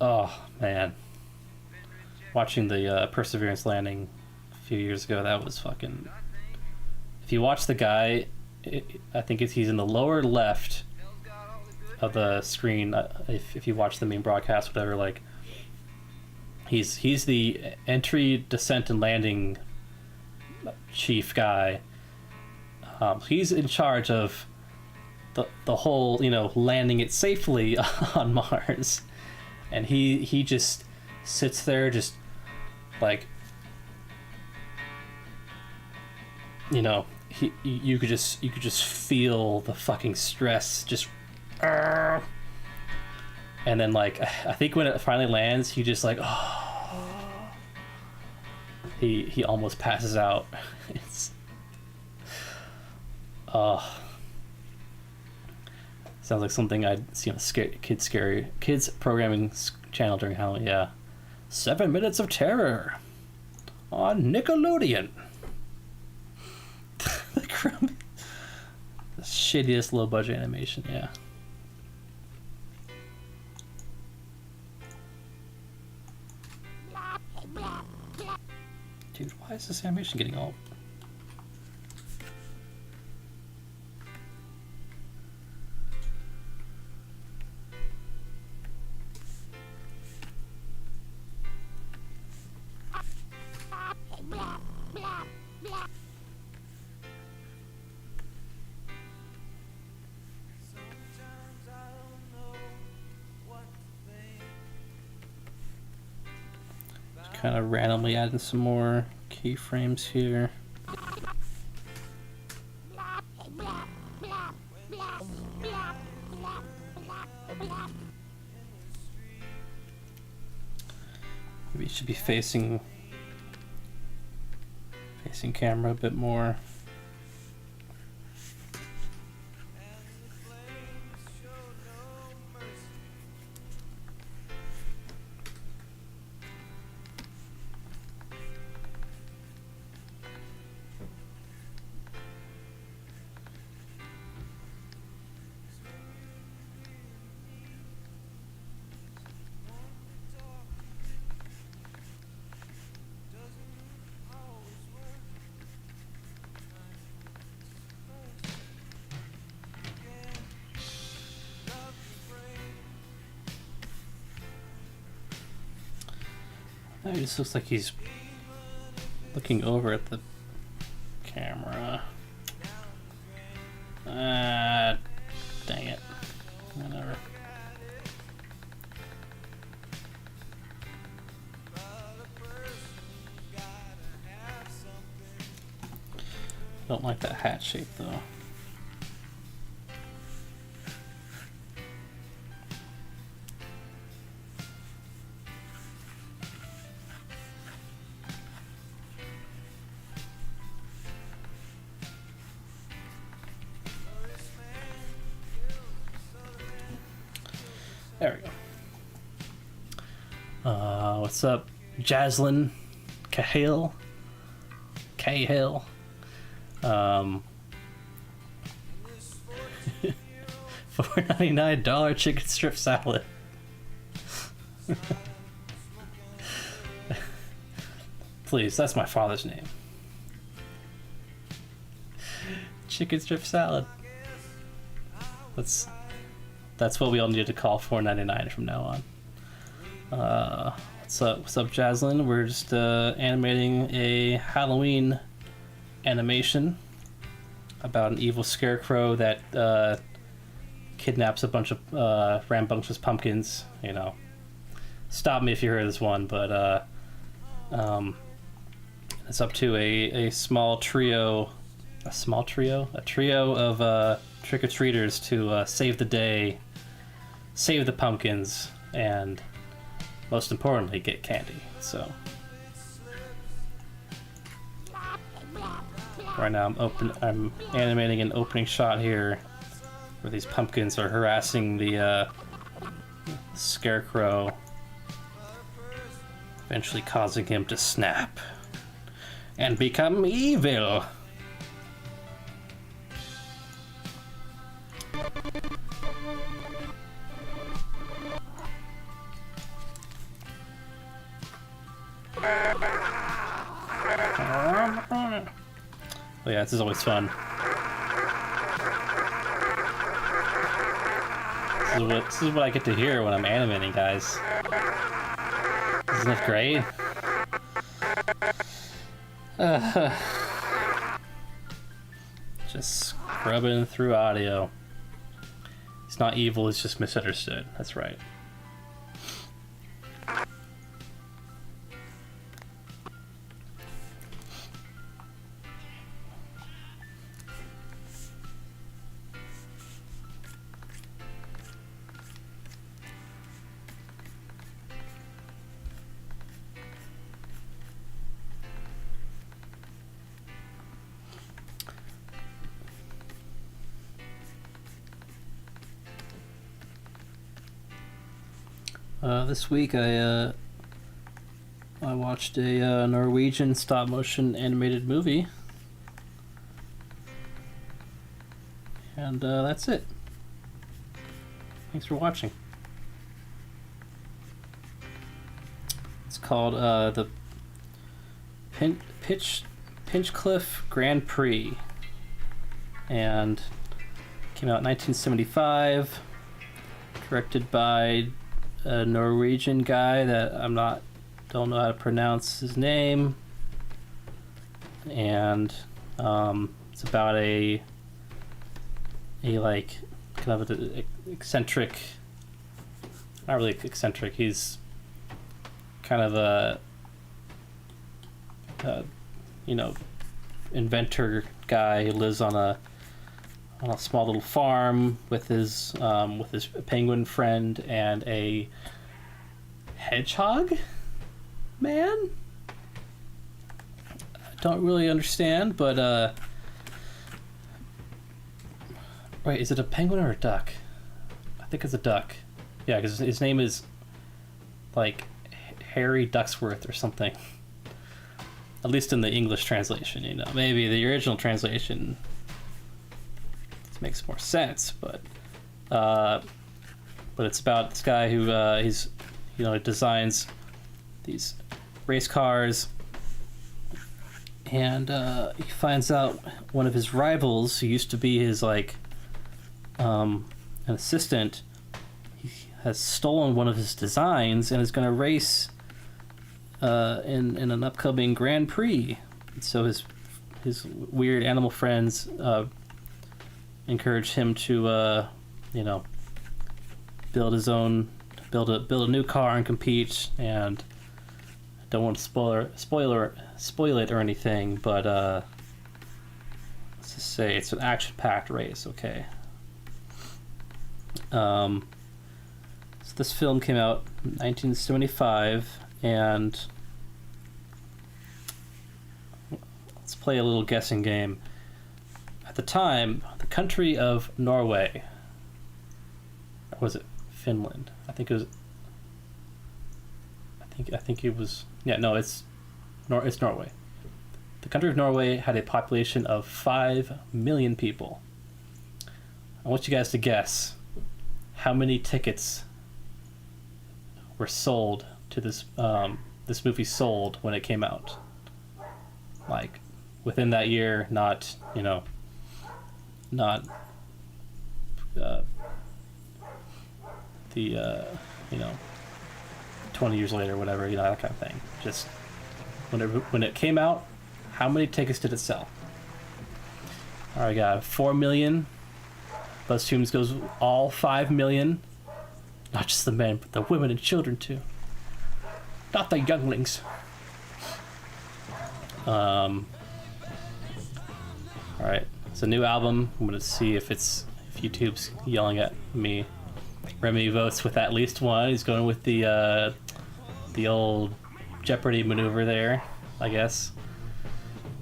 oh man, watching the Perseverance landing a few years ago, that was fucking. If you watch the guy, I think he's in the lower left of the screen. If you watch the main broadcast, whatever, like he's the entry, descent, and landing chief guy. He's in charge of the whole, landing it safely on Mars, and he just sits there, just like, you could just feel the fucking stress, just, and then, like, I think when it finally lands, he just, like, he almost passes out. It's sounds like something I'd see on a kids programming channel during Halloween. Yeah, 7 minutes of terror on Nickelodeon. The shittiest low budget animation. Yeah. Dude, why is this animation getting all... kind of randomly adding some more keyframes here. Maybe it should be facing camera a bit more. It just looks like he's looking over at the camera. Dang it. Whatever. Don't like that hat shape though. There we go. What's up, Jaslyn Cahill? $4.99 chicken strip salad. Please, that's my father's name. Chicken strip salad. That's what we all need to call $4.99 from now on. What's up? What's up, Jaslyn? We're just animating a Halloween animation about an evil scarecrow that kidnaps a bunch of rambunctious pumpkins. You know, stop me if you heard this one, but it's up to a trio of trick-or-treaters to save the day, save the pumpkins, and most importantly, get candy. So right now I'm animating an opening shot here where these pumpkins are harassing the scarecrow, eventually causing him to snap and become evil. Oh yeah, this is always fun. This is what I get to hear when I'm animating, guys. Isn't it great? Just scrubbing through audio. It's not evil, it's just misunderstood. That's right. This week I watched a Norwegian stop-motion animated movie, and that's it. Thanks for watching. It's called the Pinchcliffe Grand Prix, and came out in 1975. Directed by a Norwegian guy that don't know how to pronounce his name, and it's about a like kind of an eccentric, not really eccentric, he's kind of a you know, inventor guy who lives on a small little farm with his penguin friend and a hedgehog man. I don't really understand, but wait, is it a penguin or a duck? I think it's a duck. Yeah, because his name is like Harry Ducksworth or something. At least in the English translation, you know. Maybe the original translation makes more sense, but it's about this guy who he designs these race cars, and he finds out one of his rivals, who used to be his an assistant, he has stolen one of his designs and is going to race in an upcoming Grand Prix. So his weird animal friends encourage him to build a new car and compete, and don't want to spoil it or anything, but let's just say it's an action-packed race. Okay. So this film came out in 1975, and let's play a little guessing game. At the time, the country of Norway, or was it Finland? I think it was. Yeah, no, it's Norway. The country of Norway had a population of 5 million people. I want you guys to guess how many tickets were sold to this movie sold when it came out. Like within that year, not 20 years later, whatever, that kind of thing. Just when it came out, how many tickets did it sell? All right, got 4 million. Buzz Tombs goes all 5 million. Not just the men, but the women and children too. Not the younglings. All right, it's a new album. I'm gonna see if YouTube's yelling at me. Remy votes with at least one. He's going with the old Jeopardy maneuver there, I guess.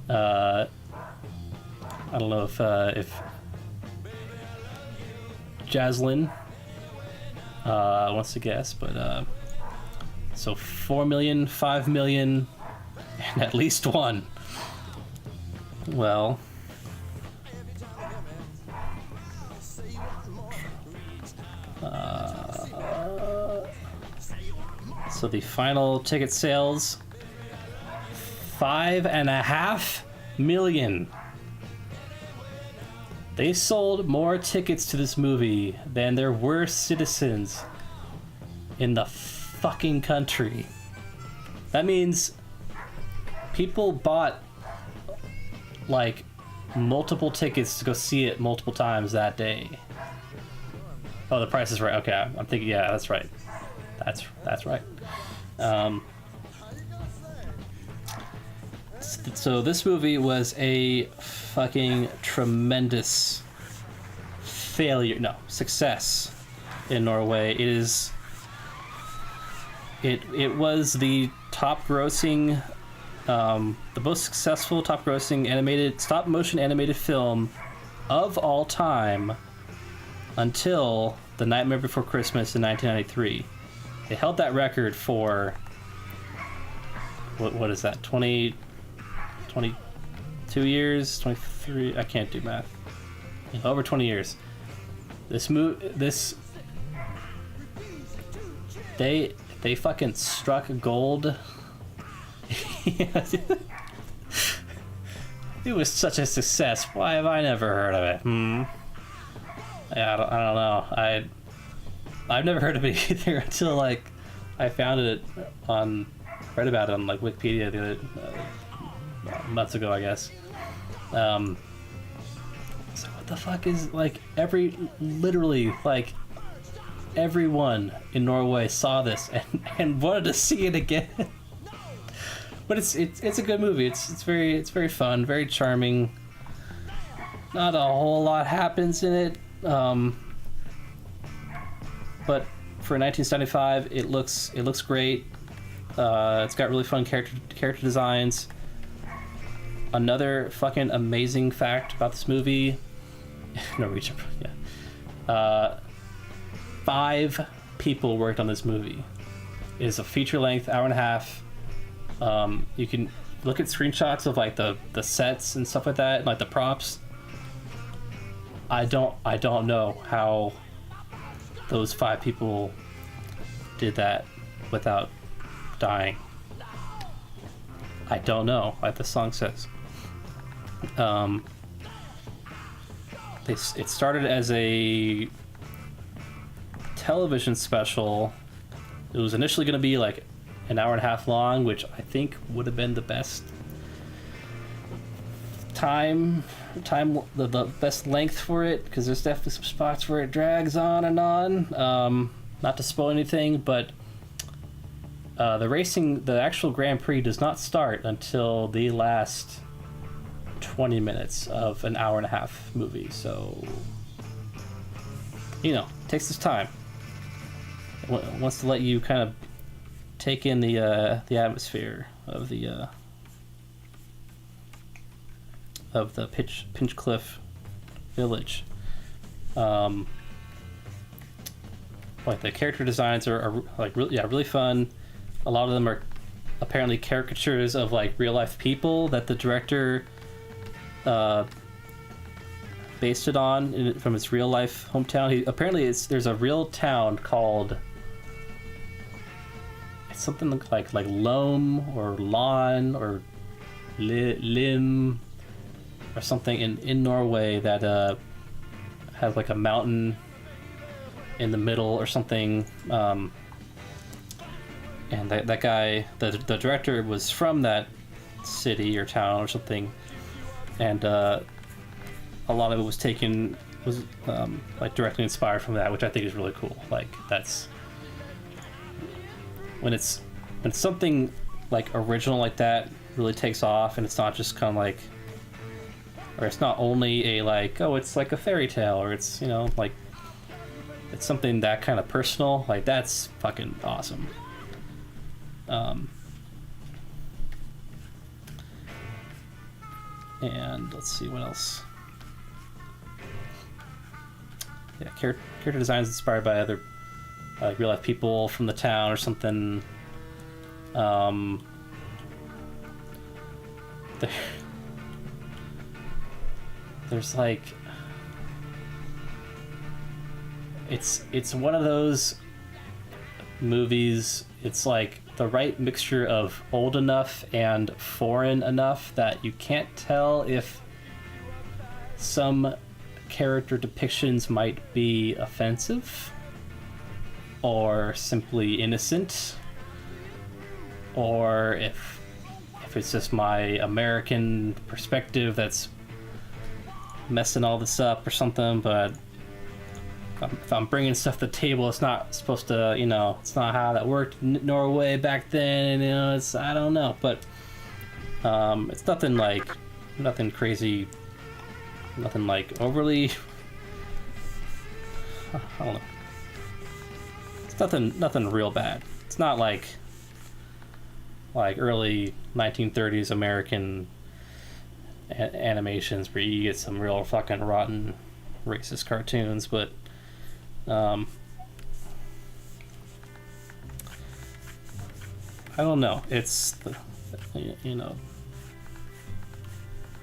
I don't know if Jaslyn wants to guess, but so 4 million, 5 million, and at least one. Well, so the final ticket sales, 5.5 million. They sold more tickets to this movie than there were citizens in the fucking country. That means people bought like multiple tickets to go see it multiple times that day. Oh, the price is right. Okay, I'm thinking, yeah, that's right. That's right. So this movie was a fucking tremendous success in Norway. It was the top grossing, the most successful top grossing stop motion animated film of all time until The Nightmare Before Christmas in 1993. They held that record for what is that, 22 years, 23, I can't do math. Over 20 years. They fucking struck gold. It was such a success. Why have I never heard of it? Yeah, I don't know. I've never heard of it either until like I found it read about it on like Wikipedia the other months ago, I guess. So what the fuck is like literally like everyone in Norway saw this and wanted to see it again. But it's a good movie. It's very fun, very charming. Not a whole lot happens in it. But for 1975, it looks great. It's got really fun character designs. Another fucking amazing fact about this movie, Norwegian, yeah. 5 people worked on this movie. It is a feature-length, hour and a half. You can look at screenshots of like the sets and stuff like that, like the props. I don't know how those 5 people did that without dying. I don't know, like the song says. It started as a television special. It was initially going to be like an hour and a half long, which I think would have been the best the best length for it, because there's definitely some spots where it drags on and on. Not to spoil anything, but the actual Grand Prix does not start until the last 20 minutes of an hour and a half movie, so it takes its time. It wants to let you kind of take in the atmosphere of the Pinchcliffe village. Like the character designs are like really fun. A lot of them are apparently caricatures of like real life people that the director based it on from his real life hometown. There's a real town called, it's something like Loam or Lawn or Lim or something in Norway that has like a mountain in the middle or something. and that guy, the director, was from that city or town or something, and a lot of it was like directly inspired from that, which I think is really cool. Like that's when something like original like that really takes off, and it's not just kind of like, or it's not only a like, oh, it's like a fairy tale, or it's, you know, like it's something that kind of personal. Like that's fucking awesome. And let's see what else. Yeah, character design is inspired by other real life people from the town or something. There's like, it's one of those movies. It's like the right mixture of old enough and foreign enough that you can't tell if some character depictions might be offensive or simply innocent, or if it's just my American perspective that's messing all this up or something. But if I'm bringing stuff to the table, it's not supposed to, you know, it's not how that worked in Norway back then, you know, it's, I don't know, but it's nothing crazy, nothing like overly, I don't know, it's nothing real bad. It's not like early 1930s American animations where you get some real fucking rotten racist cartoons, but I don't know. It's, you know,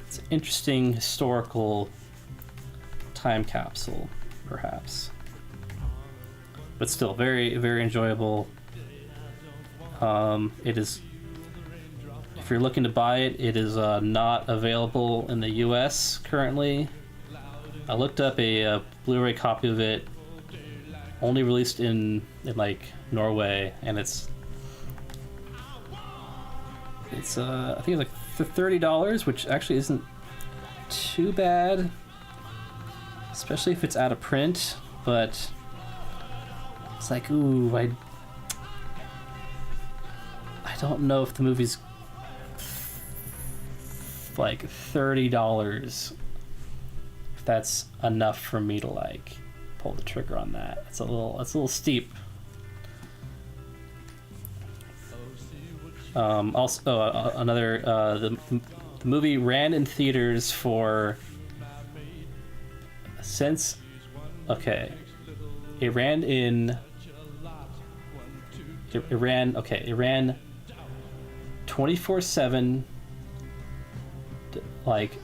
it's an interesting historical time capsule, perhaps, but still very, very enjoyable. It is, if you're looking to buy it, it is not available in the US currently. I looked up a Blu-ray copy of it, only released in like Norway, and it's I think it's like $30, which actually isn't too bad, especially if it's out of print. But it's like, ooh, I don't know if the movie's like $30, if that's enough for me to like pull the trigger on that. It's a little steep. Also, another the movie ran in theaters for it ran 24/7, like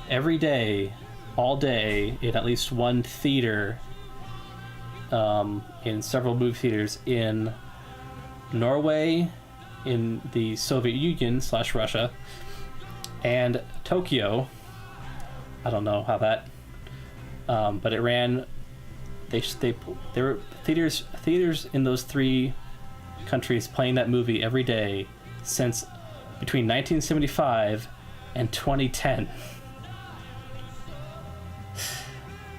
every day, all day, in at least one theater, in several movie theaters in Norway, in the Soviet Union / Russia, and Tokyo. I don't know how that, but it ran. There were theaters in those three countries playing that movie every day since between 1975 and 2010.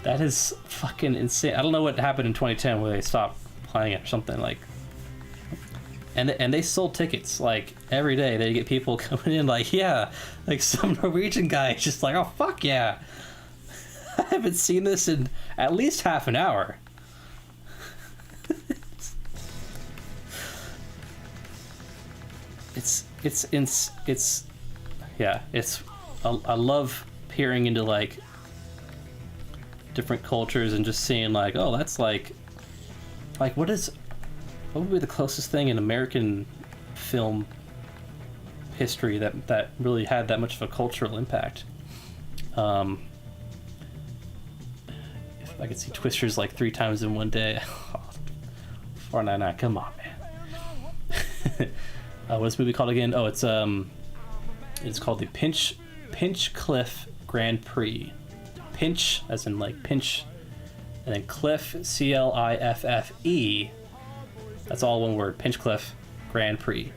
That is fucking insane. I don't know what happened in 2010 where they stopped playing it or something, like. And they sold tickets like every day. They get people coming in like, yeah, like some Norwegian guy just like, oh fuck yeah, I haven't seen this in at least half an hour. I love peering into like different cultures and just seeing like, oh, that's like what would be the closest thing in American film history that really had that much of a cultural impact. If I could see Twisters like 3 times in one day. 499, come on, man. What's the movie called again? Oh, it's called the Pinch Cliff Grand Prix. Pinch, as in like pinch, and then Cliff, CLIFFE, That's all one word. Pinchcliffe Grand Prix.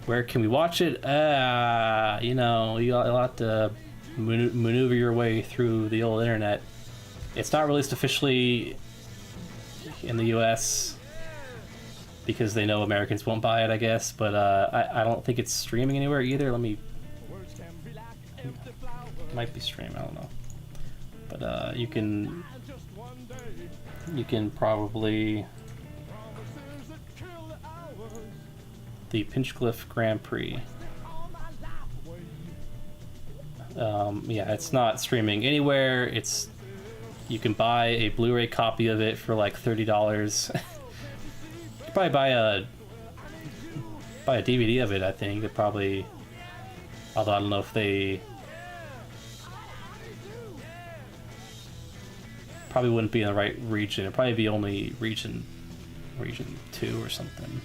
Where can we watch it? You'll have to maneuver your way through the old internet. It's not released officially in the US because they know Americans won't buy it, I guess, but I don't think it's streaming anywhere either. Let me... It might be streaming, I don't know. But you can probably... The Pinchcliffe Grand Prix. Yeah, it's not streaming anywhere. You can buy a Blu-ray copy of it for like $30. You could probably buy a DVD of it, I think. It probably... Although I don't know if they... Probably wouldn't be in the right region. It'd probably be only region 2 or something.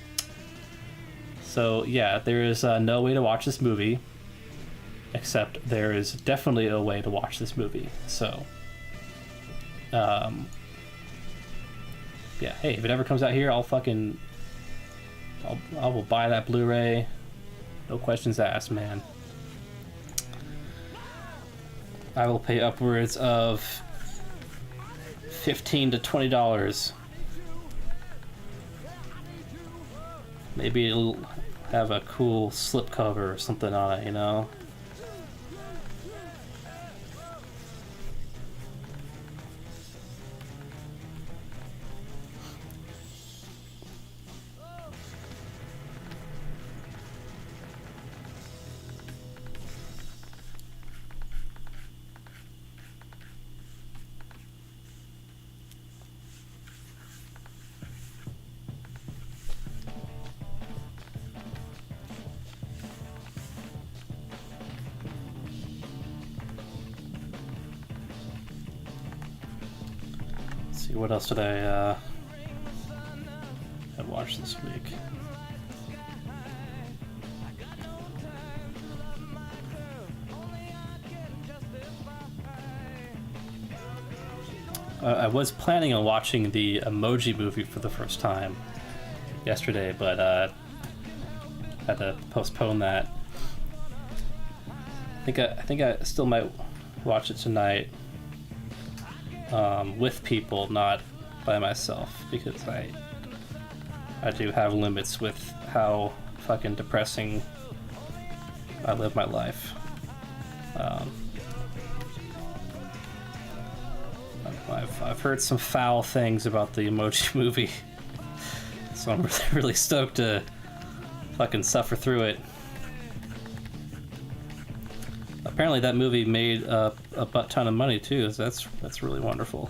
So yeah, there is no way to watch this movie, except there is definitely a way to watch this movie. So, yeah, hey, if it ever comes out here, I will buy that Blu-ray. No questions asked, man. I will pay upwards of $15 to $20. Maybe it'll have a cool slipcover or something on it, you know? What else did I watch this week? I was planning on watching the Emoji Movie for the first time yesterday, but had to postpone that. I think I still might watch it tonight. With people, not by myself, because I do have limits with how fucking depressing I live my life. I've heard some foul things about the Emoji Movie, so I'm really stoked to fucking suffer through it. Apparently that movie made a butt ton of money too, so that's really wonderful.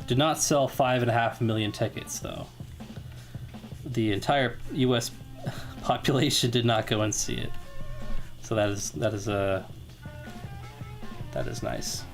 Did not sell 5.5 million tickets though. The entire U.S. population did not go and see it, so that is nice.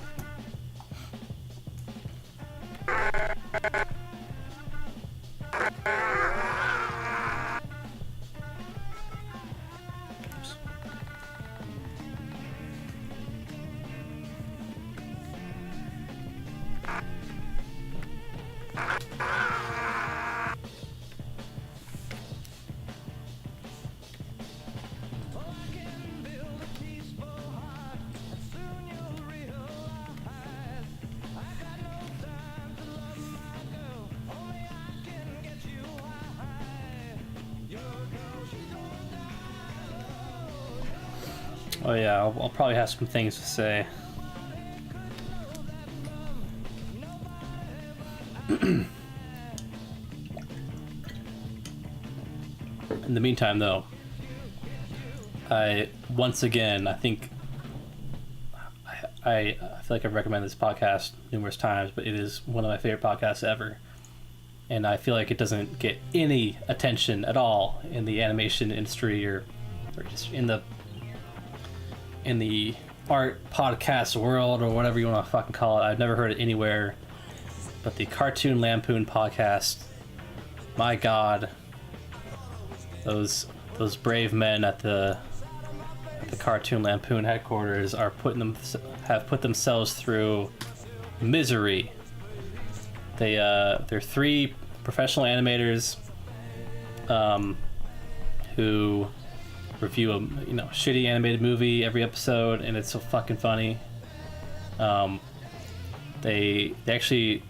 Oh yeah, I'll probably have some things to say. In the meantime, though, I think I feel like I've recommended this podcast numerous times, but it is one of my favorite podcasts ever. And I feel like it doesn't get any attention at all in the animation industry or just in the art podcast world or whatever you want to fucking call it. I've never heard it anywhere but the Cartoon Lampoon podcast. My God, those brave men at the Cartoon Lampoon headquarters have put themselves through misery. They're 3 professional animators who review a shitty animated movie every episode, and it's so fucking funny. They actually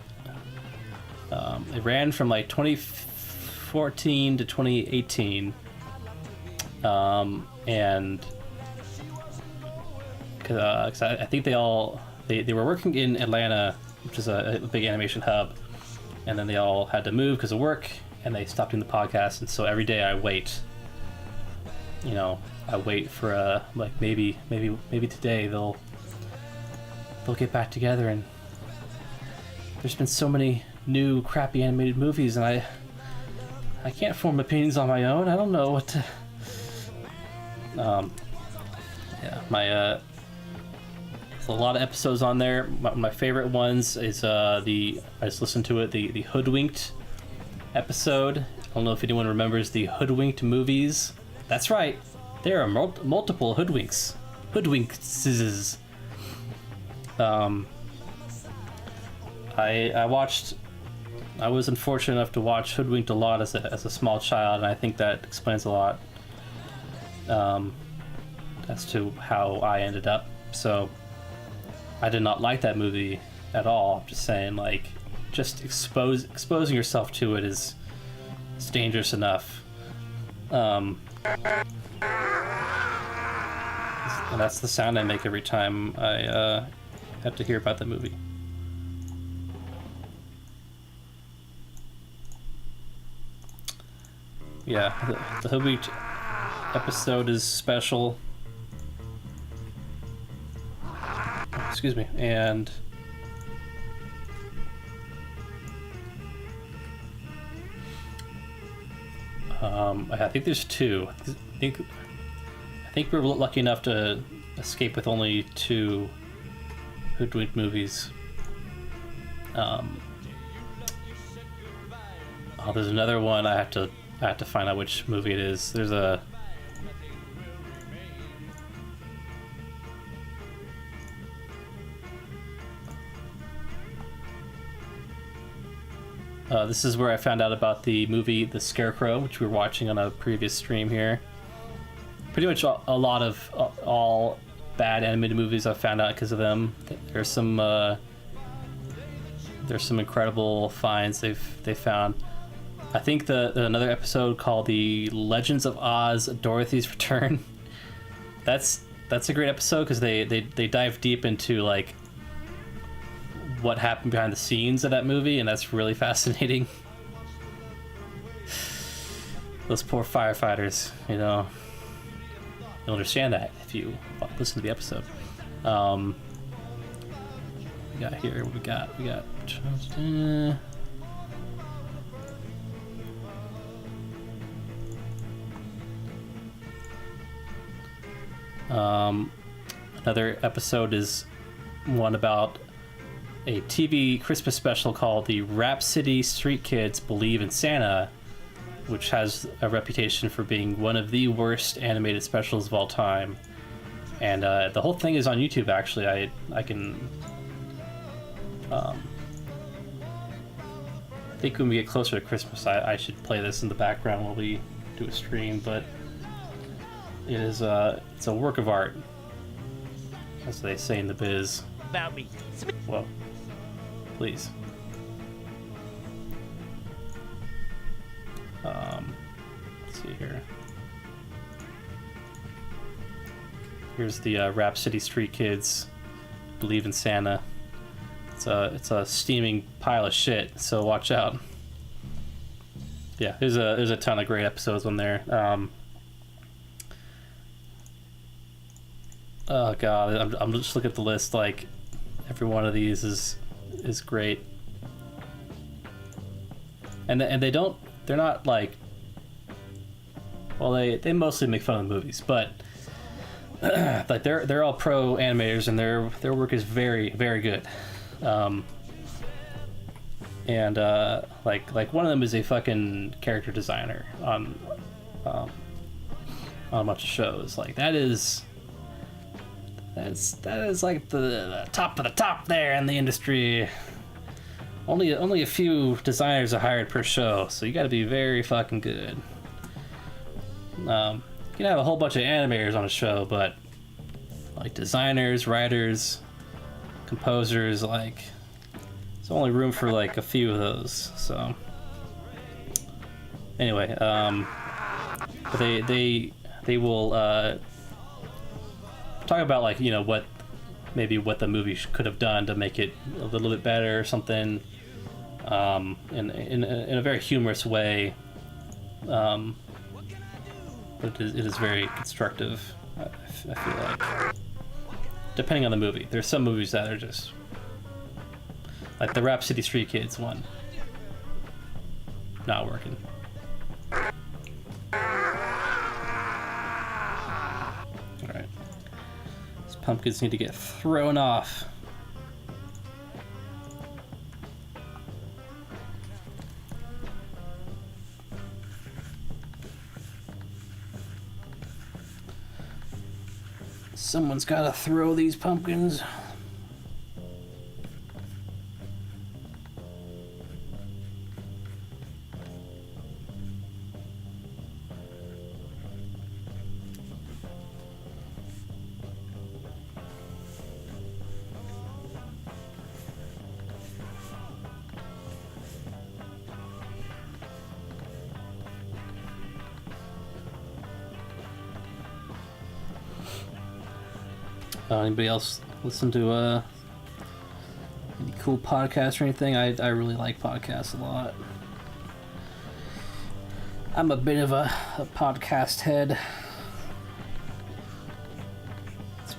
it ran from like 2014 to 2018, and because I think they were working in Atlanta, which is a big animation hub, and then they all had to move because of work, and they stopped doing the podcast. And so every day I wait for like maybe today they'll get back together. And there's been so many new crappy animated movies, and I can't form opinions on my own. I don't know what to. There's a lot of episodes on there. My favorite ones is I just listened to it, the Hoodwinked episode. I don't know if anyone remembers the Hoodwinked movies. That's right, there are multiple Hoodwinks. Hoodwinkses. I was unfortunate enough to watch Hoodwinked a lot as a small child, and I think that explains a lot as to how I ended up. So I did not like that movie at all. I'm just saying, like, just exposing yourself to it is dangerous enough. And that's the sound I make every time I have to hear about that movie. Yeah, the Hoodwinked episode is special. Excuse me, and I think there's two. I think we're lucky enough to escape with only 2 Hoodwinked movies. There's another one. I have to find out which movie it is. There's a this is where I found out about the movie The Scarecrow, which we were watching on a previous stream here. Pretty much a lot of all bad animated movies I've found out because of them. There's some incredible finds they found. I think another episode called The Legends of Oz: Dorothy's Return. That's a great episode because they dive deep into like what happened behind the scenes of that movie, and that's really fascinating. Those poor firefighters, you'll understand that if you listen to the episode. We got here. We got. Another episode is one about a TV Christmas special called the Rhapsody Street Kids Believe in Santa, which has a reputation for being one of the worst animated specials of all time. And the whole thing is on YouTube, actually. I can... I think when we get closer to Christmas, I should play this in the background while we do a stream, but it is it's a work of art, as they say in the biz. About me. Whoa. Please. Let's see here. Here's the Rhapsody Street Kids Believe in Santa. It's a steaming pile of shit, so watch out. Yeah, there's a ton of great episodes on there. Oh god, I'm just looking at the list. Like, every one of these is great, and they're not like, well, they mostly make fun of the movies, but like they're all pro animators, and their work is very, very good. And like one of them is a fucking character designer on a bunch of shows. Like that is like the top of the top there in the industry. Only a few designers are hired per show, so you got to be very fucking good. You can have a whole bunch of animators on a show, but like designers, writers, composers, like there's only room for like a few of those. So anyway, but they will talk about like, you know, what the movie could have done to make it a little bit better or something, in a very humorous way, but it is very constructive. I feel like, depending on the movie. There's some movies that are just like the Rhapsody Street Kids one, not working. Alright. These pumpkins need to get thrown off. Someone's gotta throw these pumpkins. Anybody else listen to any cool podcasts or anything? I really like podcasts a lot. I'm a bit of a podcast head.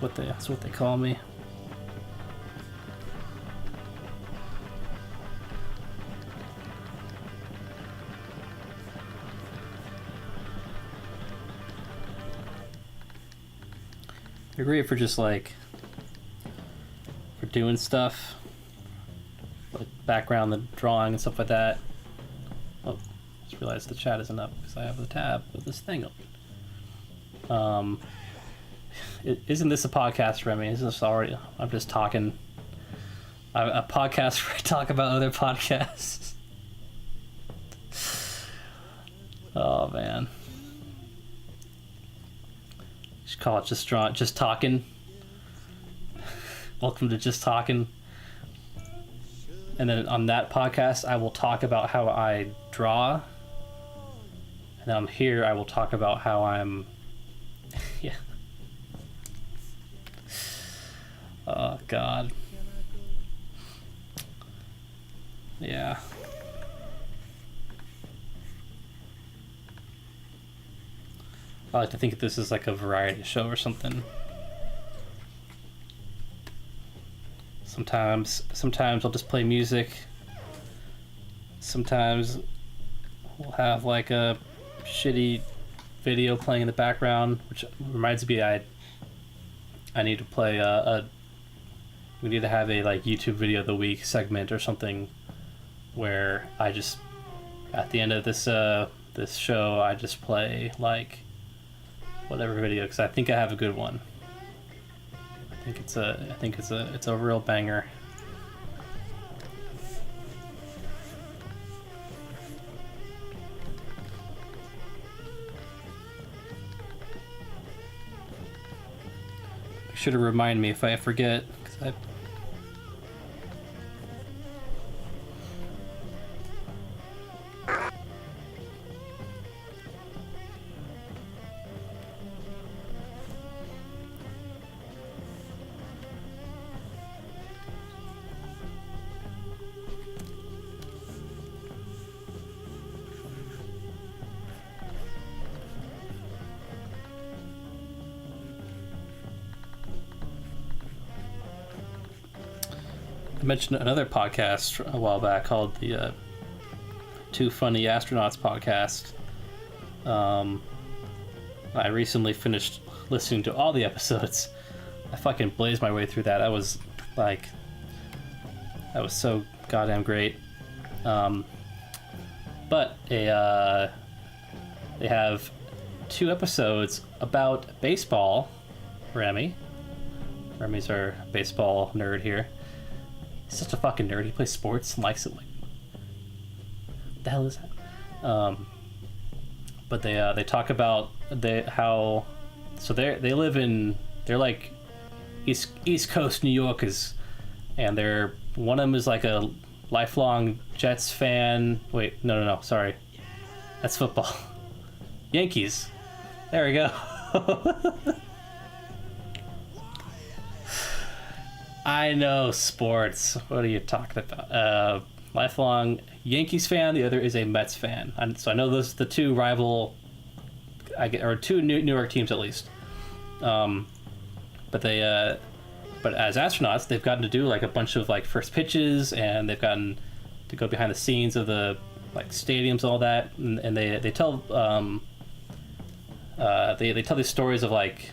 That's what they call me. They're great for just like for doing stuff, like background, the drawing and stuff like that. Oh, just realized the chat isn't up because I have the tab with this thing open. Isn't this a podcast, Remy? Isn't this already? I'm just talking. A podcast where I talk about other podcasts. Oh man. Call it just talking. Welcome to Just Talking. And then on that podcast I will talk about how I draw, and then on here I will talk about how I'm yeah. Oh god. Yeah. I like to think of this as like a variety show or something. Sometimes I'll just play music. Sometimes we'll have like a shitty video playing in the background, which reminds me I need to play we need to have a like YouTube video of the week segment or something where I just at the end of this show I just play like whatever video, because I think I have a good one. I think it's a real banger. Should have reminded me if I forget, 'cause I mentioned another podcast a while back called the Two Funny Astronauts podcast. I recently finished listening to all the episodes. I fucking blazed my way through that. That was so goddamn great. But they have 2 episodes about baseball. Remy's our baseball nerd here. He's such a fucking nerd. He plays sports and likes it. Like, what the hell is that? but they talk about how so they live in they're like East Coast New Yorkers, and they're one of them is like a lifelong Jets fan. Wait, no, sorry, that's football. Yankees. There we go. I know sports. What are you talking about? Lifelong Yankees fan. The other is a Mets fan. So I know those the two rival, or two New York teams at least. But as astronauts, they've gotten to do like a bunch of like first pitches, and they've gotten to go behind the scenes of the like stadiums, all that, and they tell they tell these stories of like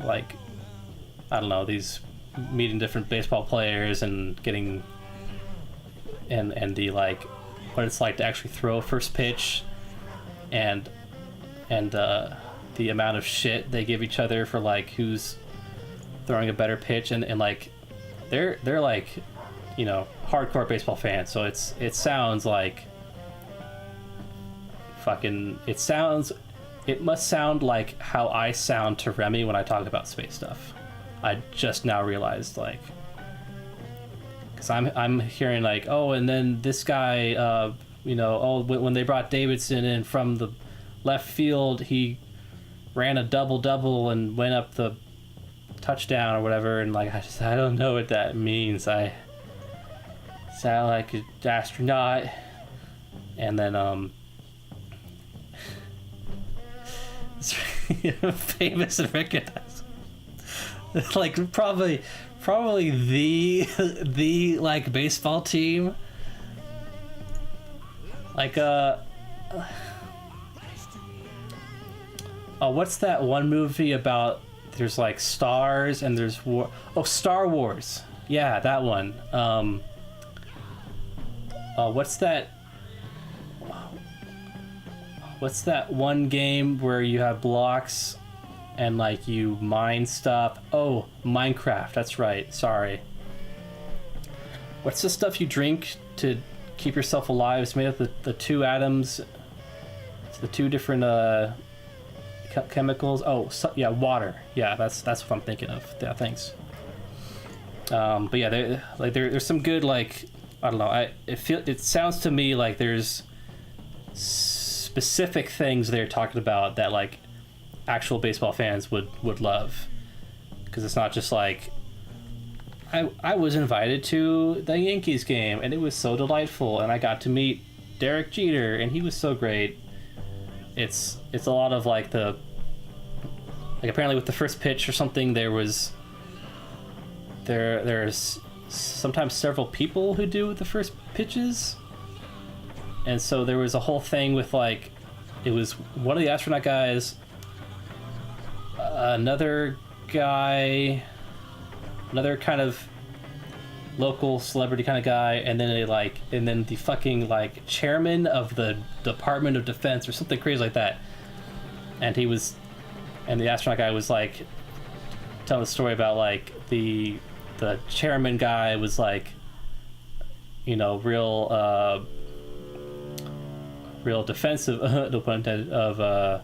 I don't know, these meeting different baseball players and getting and the like what it's like to actually throw a first pitch, and the amount of shit they give each other for like who's throwing a better pitch, and like they're like, you know, hardcore baseball fans, so it sounds like fucking it must sound like how I sound to Remy when I talk about space stuff. I just now realized, like, because I'm hearing like, oh, and then this guy, you know, oh, when they brought Davidson in from the left field, he ran a double and went up the touchdown or whatever, and like I don't know what that means. I sound like an astronaut, and then it's famous and recognized. Like probably the like baseball team, like oh, what's that one movie about? There's like stars and there's war. Oh, Star Wars. Yeah, that one. What's that? What's that one game where you have blocks and like you mine stuff? Oh, Minecraft. That's right. Sorry. What's the stuff you drink to keep yourself alive? It's made of the two atoms. It's the two different chemicals. Oh, yeah, water. Yeah, that's what I'm thinking of. Yeah, thanks. But yeah, there's some good, like, I don't know. It sounds to me like there's specific things they're talking about that like actual baseball fans would love, because it's not just like I was invited to the Yankees game and it was so delightful and I got to meet Derek Jeter and he was so great. It's a lot of like like apparently with the first pitch or something there's sometimes several people who do the first pitches, and so there was a whole thing with like it was one of the astronaut guys, another guy, another kind of local celebrity kind of guy, and then the fucking like chairman of the Department of Defense or something crazy like that. And the astronaut guy was like telling the story about like the chairman guy was like, you know, real defensive, no pun intended, or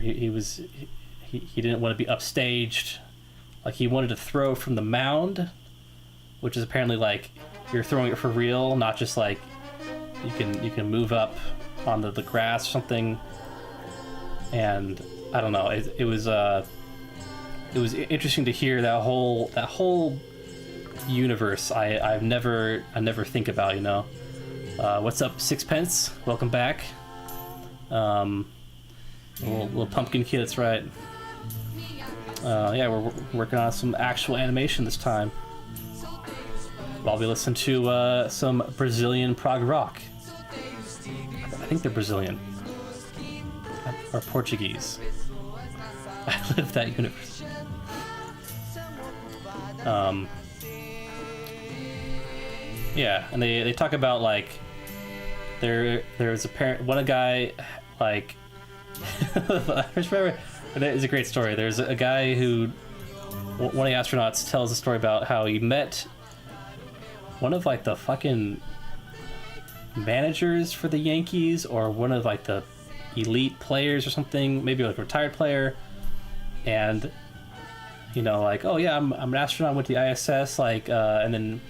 he didn't want to be upstaged. Like he wanted to throw from the mound, which is apparently like you're throwing it for real, not just like you can move up on the grass or something. And I don't know, it was interesting to hear that whole universe. I never think about, you know. What's up, Sixpence? Welcome back. Little pumpkin kid, that's right. Yeah, we're working on some actual animation this time. While we listen to some Brazilian prog rock. I think they're Brazilian. Or Portuguese. I live that universe. Yeah, and they talk about like there's one guy like I just remember it's a great story. There's a guy who one of the astronauts tells a story about how he met one of like the fucking managers for the Yankees or one of like the elite players or something, maybe like a retired player, and you know, like, oh yeah, I'm an astronaut, went to the ISS, like, and then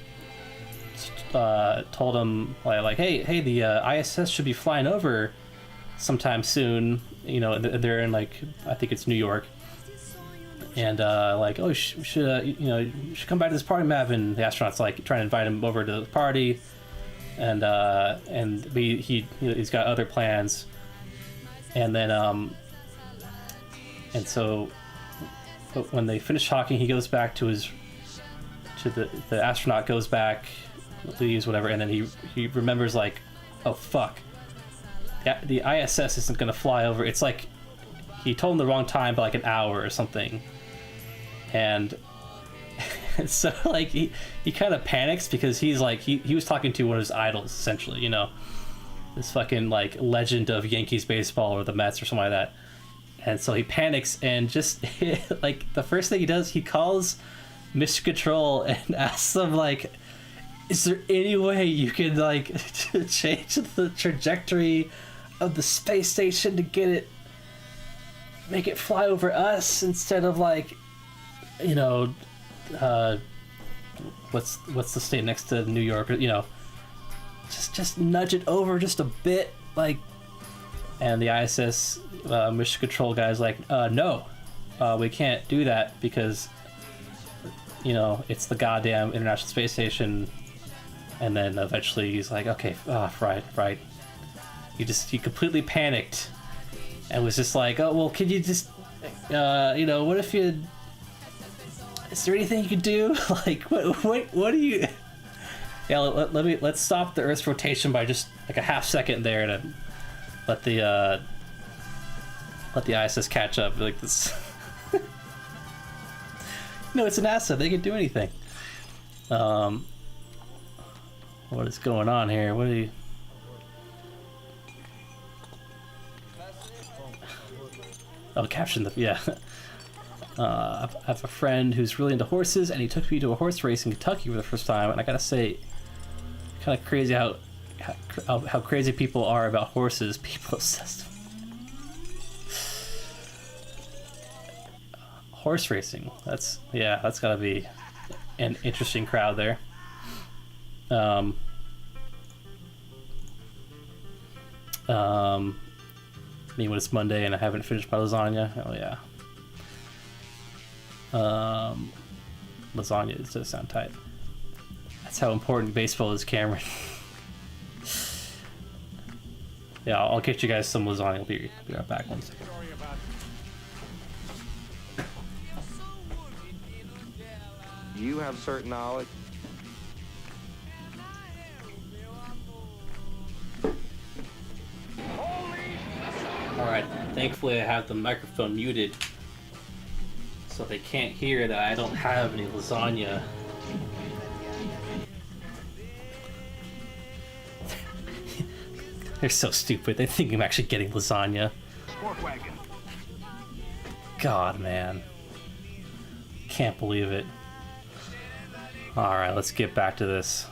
told him like, hey, the ISS should be flying over sometime soon. You know, they're in like, I think it's New York, and like, oh, you should you know, you should come by to this party I'm having. The astronaut's like trying to invite him over to the party, and he's got other plans, and then and so when they finish talking, he goes back to the astronaut goes back, leaves, whatever, and then he remembers like, oh fuck, the ISS isn't gonna fly over. It's like he told him the wrong time by like an hour or something, and so like he kind of panics because he's like he was talking to one of his idols essentially, you know, this fucking like legend of Yankees baseball or the Mets or something like that. And so he panics and just like the first thing he does, he calls Mr. Control and asks him like, is there any way you can like to change the trajectory of the space station to make it fly over us instead of like, you know, what's the state next to New York, you know, just nudge it over just a bit, like. And the ISS Mr. Control guy's like, no, we can't do that because, you know, it's the goddamn International Space Station. And then eventually he's like, okay, right. He completely panicked and was just like, oh, well, can you just, you know, what if you, is there anything you could do? Like, what do you, yeah, let's stop the Earth's rotation by just like a half second there to let the ISS catch up like this. No, it's an NASA. They can do anything. What is going on here? What are you? Oh, caption the yeah. I have a friend who's really into horses, and he took me to a horse race in Kentucky for the first time. And I gotta say, kind of crazy how crazy people are about horses. People obsessed. Horse racing. That's gotta be an interesting crowd there. I mean, when it's Monday and I haven't finished my lasagna. Oh yeah. Lasagna does sound tight. That's how important baseball is, Cameron. Yeah, I'll get you guys some lasagna. I'll be right back. 1 second. You have certain knowledge. Alright, thankfully I have the microphone muted so they can't hear that I don't have any lasagna. They're so stupid. They think I'm actually getting lasagna. God, man. Can't believe it. Alright, let's get back to this.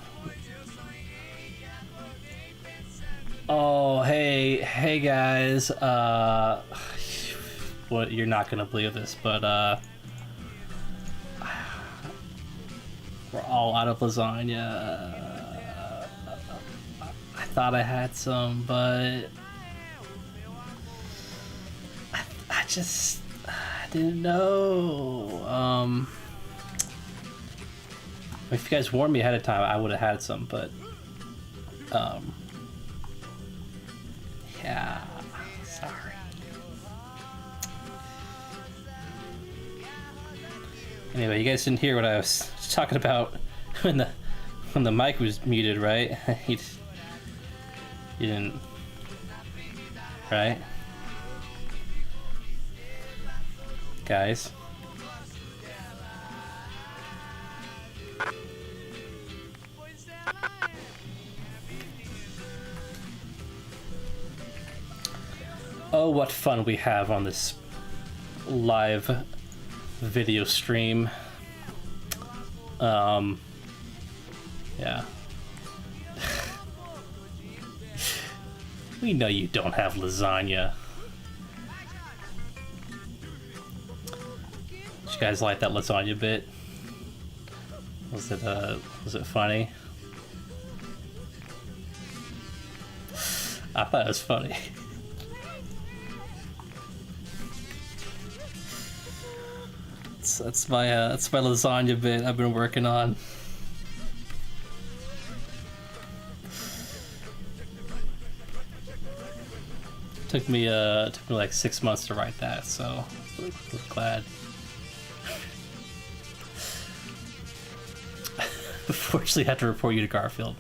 Oh, hey guys. What, you're not gonna believe this, but we're all out of lasagna. I thought I had some, but I didn't know. If you guys warned me ahead of time, I would have had some, but yeah, sorry. Anyway, you guys didn't hear what I was talking about when the mic was muted, right? You didn't, right? Guys. Oh, what fun we have on this live video stream. Yeah. We know you don't have lasagna. Did you guys like that lasagna bit? Was it funny? I thought it was funny. That's my lasagna bit I've been working on. Took me like 6 months to write that, so I'm glad. Unfortunately, I had to report you to Garfield.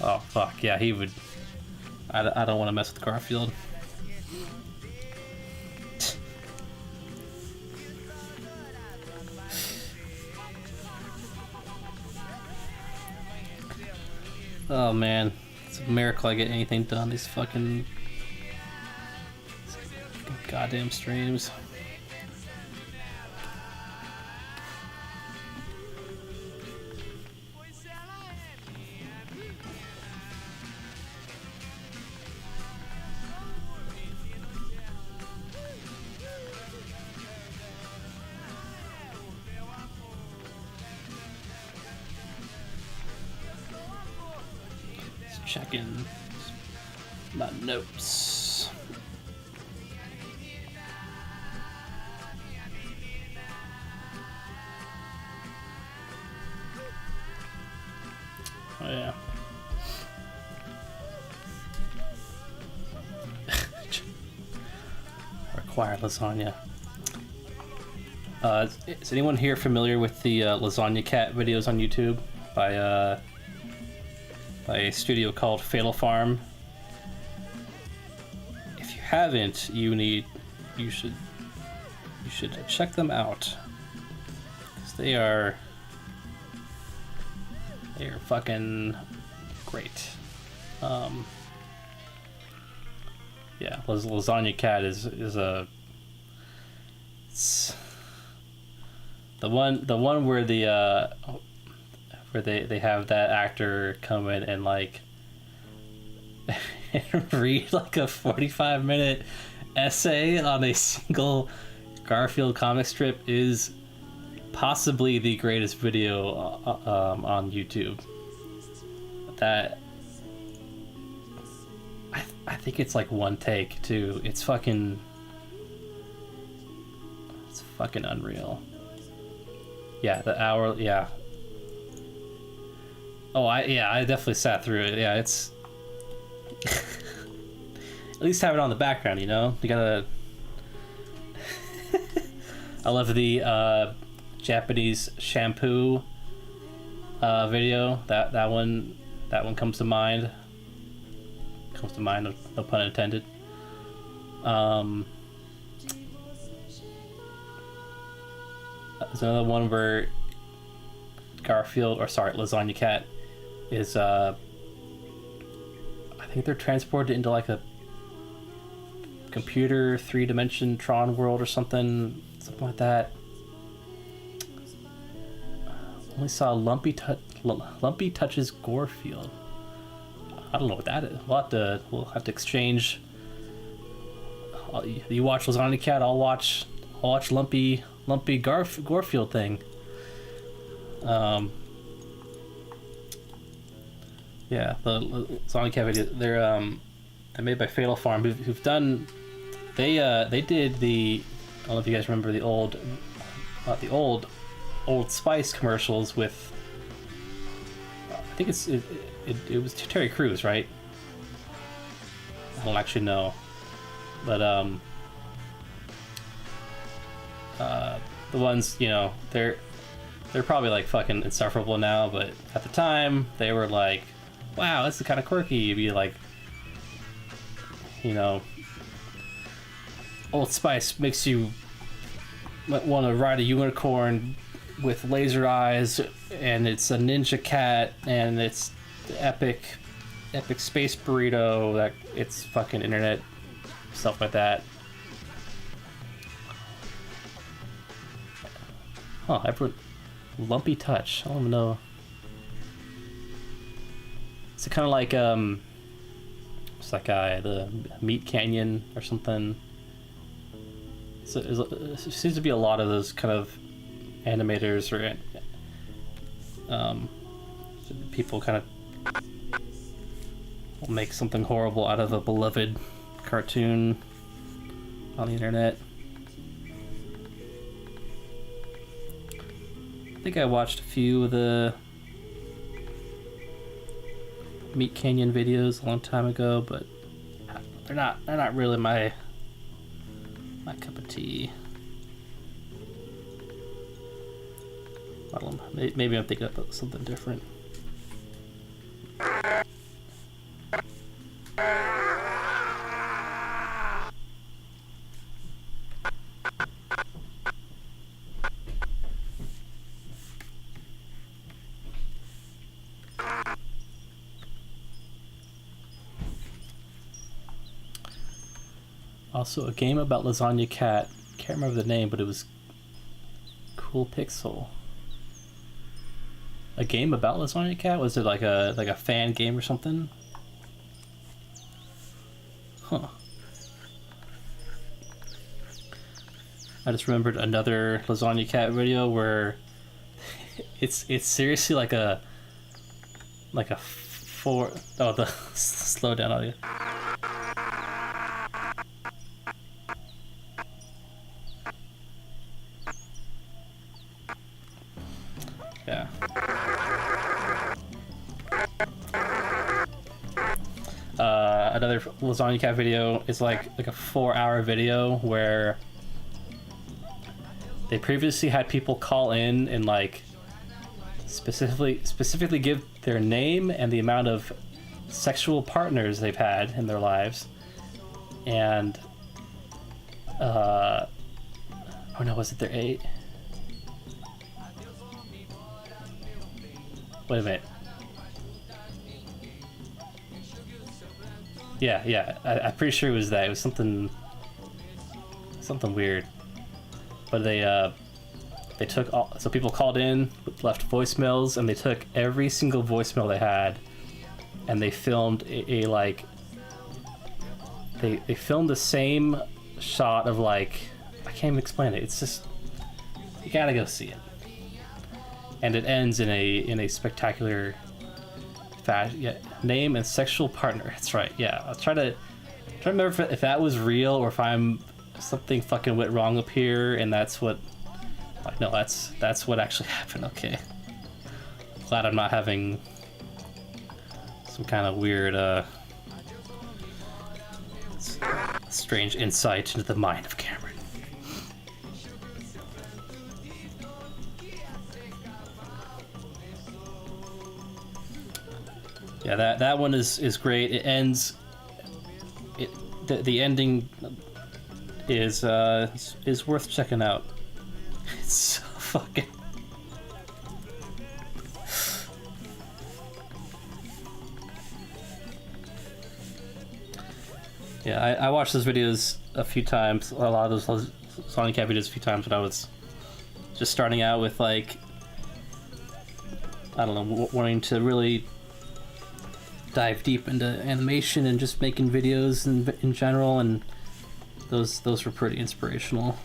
Oh fuck, yeah, he would. I don't want to mess with Garfield. Oh man, it's a miracle I get anything done. These fucking goddamn streams. Checking my notes. Oh yeah. Require lasagna. Is anyone here familiar with the Lasagna Cat videos on YouTube by a studio called Fatal Farm? If you haven't, you should check them out, because they are fucking great. Yeah, Lasagna Cat is a, it's the one where they have that actor come in and like read like a 45-minute essay on a single Garfield comic strip is possibly the greatest video on YouTube. That I think it's like one take too. It's fucking unreal. Yeah, the hour. Yeah. Oh, I definitely sat through it. Yeah, it's at least have it on the background, you know. You gotta. I love the Japanese shampoo video. That one comes to mind. Comes to mind, no pun intended. There's another one where Lasagna Cat is I think they're transported into like a computer 3-dimension Tron world or something like that. Only saw Lumpy touches Gorefield. I don't know what that is. We'll have to exchange. You watch Lasagna Cat, I'll watch Lumpy Gorefield thing. Yeah, the Lasagna Cat video. They're made by Fatal Farm, who've done. They did the. I don't know if you guys remember the old Old Spice commercials with. I think it was Terry Crews, right? I don't actually know, but the ones, you know, they're probably like fucking insufferable now, but at the time they were like, wow, this is kind of quirky. You'd be like, you know, Old Spice makes you want to ride a unicorn with laser eyes, and it's a ninja cat, and it's the epic space burrito, that it's fucking internet stuff like that. Huh, everyone. Lumpy touch. I don't even know. It's kind of like It's that guy, the Meat Canyon or something. So there seems to be a lot of those kind of animators or people kind of will make something horrible out of a beloved cartoon on the internet. I think I watched a few of the Meat Canyon videos a long time ago, but they're not really my cup of tea. I don't know, maybe I'm thinking about something different. Also, a game about Lasagna Cat. Can't remember the name, but it was Cool Pixel. A game about Lasagna Cat? Was it like a fan game or something? Huh. I just remembered another Lasagna Cat video where it's seriously like a the slow down audio. Yeah. Another Lasagna Cat video is like a 4-hour video where they previously had people call in and like specifically give their name and the amount of sexual partners they've had in their lives, and oh no, was it their age? Wait a minute. Yeah, I'm pretty sure it was that. It was something weird. But they took all, so people called in, left voicemails, and they took every single voicemail they had, and they filmed a like, they filmed the same shot of like, I can't even explain it. It's just, you gotta go see it. And it ends in a spectacular fashion. Yeah, name and sexual partner. That's right. Yeah, I'll try to remember if that was real or if something fucking went wrong up here, and that's what. Like, no, that's what actually happened. Okay. Glad I'm not having some kind of weird, strange insight into the mind of Cameron. Yeah, that one is great. It ends. The ending is worth checking out. It's so fucking. Yeah, I watched those videos a few times. A lot of those Lasagna Cat videos a few times when I was just starting out with, like, I don't know, wanting to really dive deep into animation and just making videos in general, and those were pretty inspirational.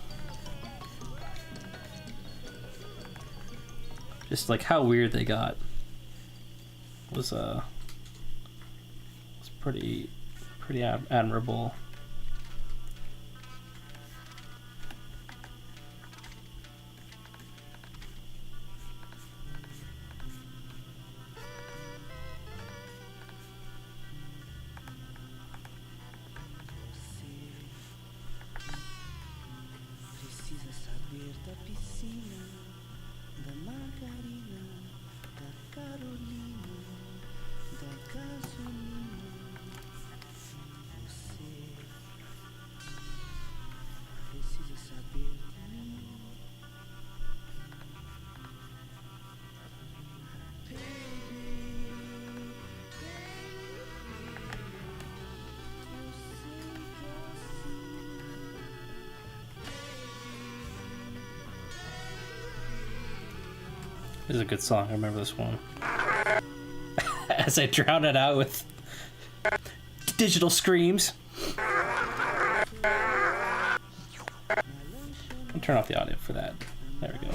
Just like how weird they got was pretty admirable. This is a good song. I remember this one. As I drown it out with digital screams. I'll turn off the audio for that. There we go.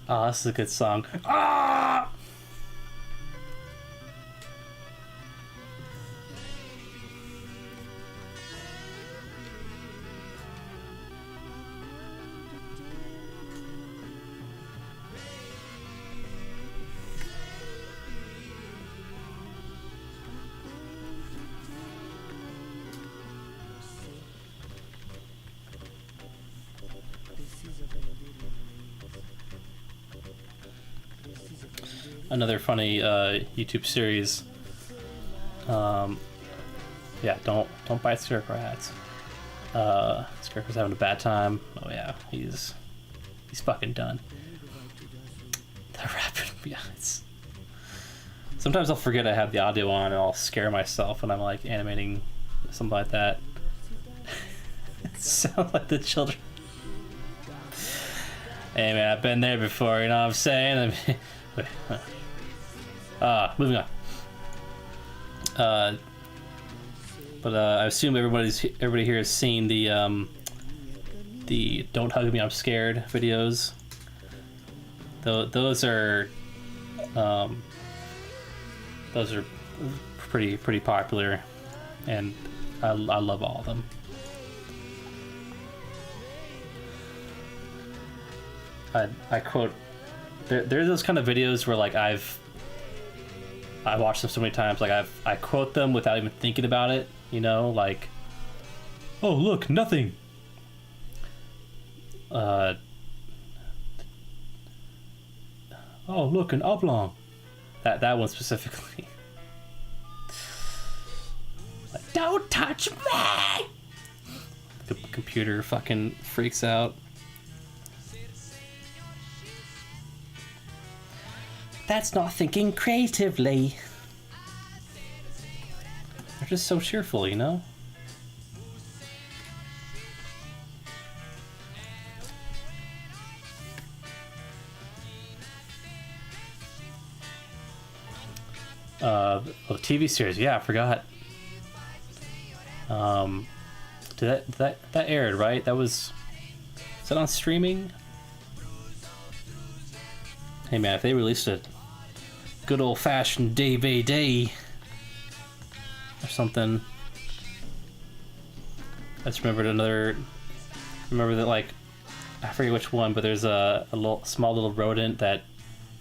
Oh, this is a good song. Ah! Another funny YouTube series. Yeah, don't buy Scarecrow hats. Scarecrow's having a bad time. Oh yeah, he's fucking done. The rapid, yeah. Sometimes I'll forget I have the audio on and I'll scare myself when I'm like animating something like that. It sounds like the children. Hey man, I've been there before. You know what I'm saying? I mean, moving on. But I assume everybody here has seen the "Don't Hug Me, I'm Scared" videos. Those are pretty popular, and I love all of them. I quote. There's those kind of videos where like I watched them so many times, like I quote them without even thinking about it, you know, like, oh look, nothing. Oh look, an oblong. That one specifically. Like, don't touch me. The computer fucking freaks out. That's not thinking creatively. They're just so cheerful, you know? The TV series, yeah, I forgot. That aired, right? Is that on streaming? Hey man, if they released a good old-fashioned DVD or something. I just remember that, like, I forget which one, but there's a small little rodent that,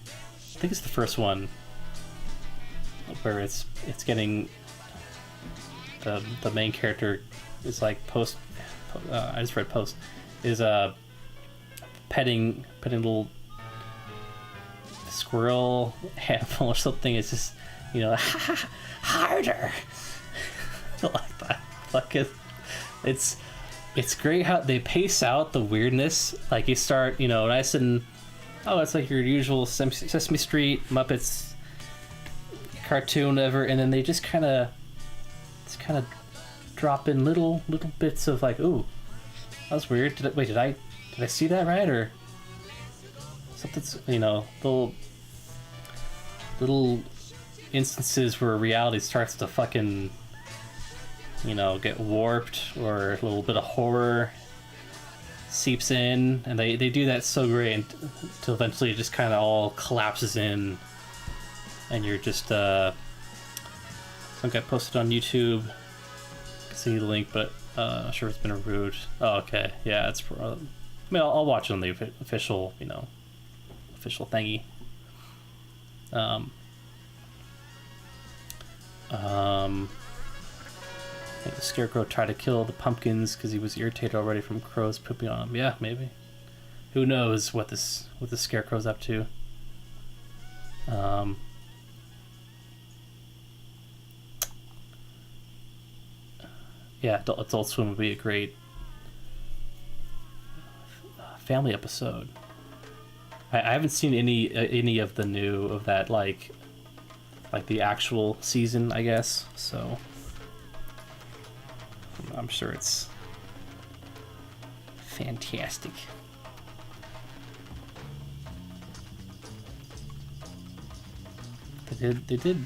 I think it's the first one, where it's getting the main character is like I just read post is petting little squirrel animal or something. It's just, you know, harder. Like that. Like it's great how they pace out the weirdness. Like you start, you know, nice and it's like your usual Sesame Street Muppets cartoon ever, and then they just kind of drop in little bits of like, ooh, that was weird. Did I see that right, or something's, you know, little instances where reality starts to fucking, you know, get warped, or a little bit of horror seeps in, and they do that so great until eventually it just kind of all collapses in, and you're just some guy posted on YouTube. I can see the link, but I'm not sure if it's been removed. Oh, okay, yeah, it's. I mean, I'll watch it on the official, you know, official thingy. I think the Scarecrow tried to kill the pumpkins because he was irritated already from crows pooping on him. Yeah, maybe. Who knows what the Scarecrow's up to? Yeah, Adult Swim would be a great family episode. I haven't seen any of the new of that, like the actual season, I guess. So I'm sure it's They did.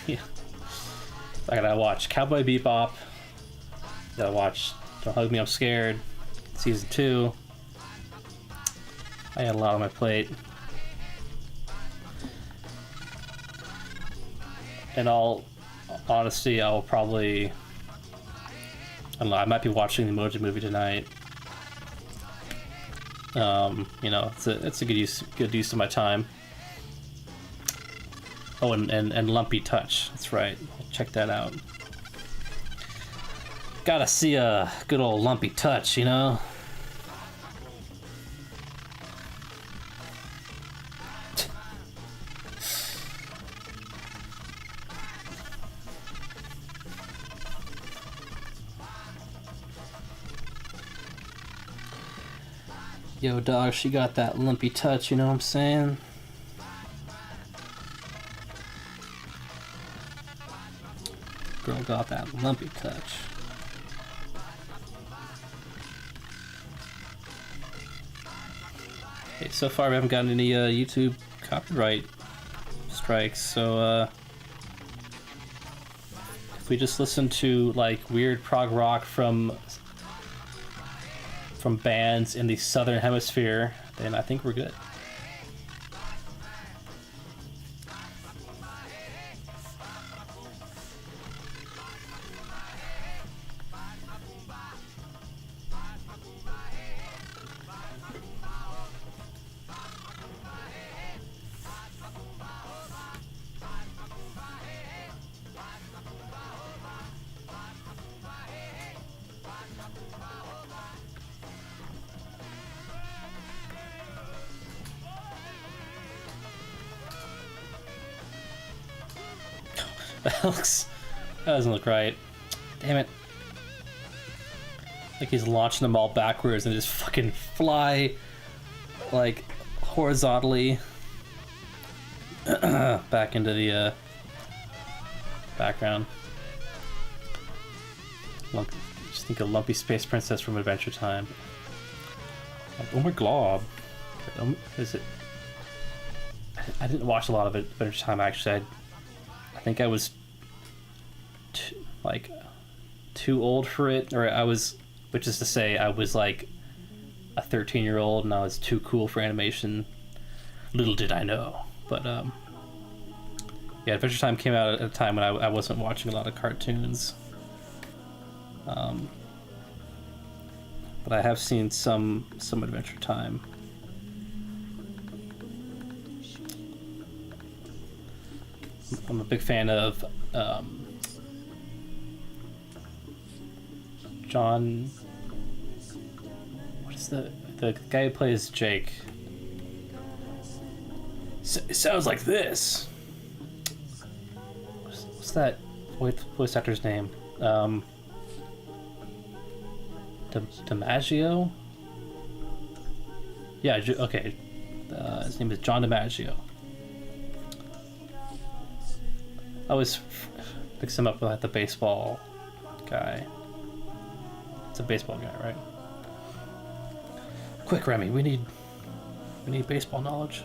Yeah. I gotta watch Cowboy Bebop. Gotta watch Don't Hug Me, I'm Scared. Season 2. I had a lot on my plate. In all honesty, I'll probably... I don't know, I might be watching the Emoji Movie tonight. You know, it's a good use of my time. Oh, and Lumpy Touch. That's right. Check that out. Gotta see a good old Lumpy Touch, you know? Yo, dog, she got that lumpy touch, you know what I'm saying? Girl got that lumpy touch. Okay, so far we haven't gotten any YouTube copyright strikes, so if we just listen to like weird prog rock from bands in the southern hemisphere, then I think we're good. That doesn't look right. Damn it. Like he's launching them all backwards and just fucking fly like horizontally back into the background. Just think of Lumpy Space Princess from Adventure Time. Like, oh my glob. Is it? I didn't watch a lot of Adventure Time actually. I think I was too old for it, or which is to say I was like a 13-year-old and I was too cool for animation. Little did I know. But yeah, Adventure Time came out at a time when I wasn't watching a lot of cartoons. But I have seen some Adventure Time. I'm a big fan of John. What is the guy who plays Jake? It sounds like this. What's that voice actor's name? DiMaggio? Yeah, okay. His name is John DiMaggio. I always mix him up with the baseball guy. It's a baseball guy, right? Quick, Remy, we need baseball knowledge.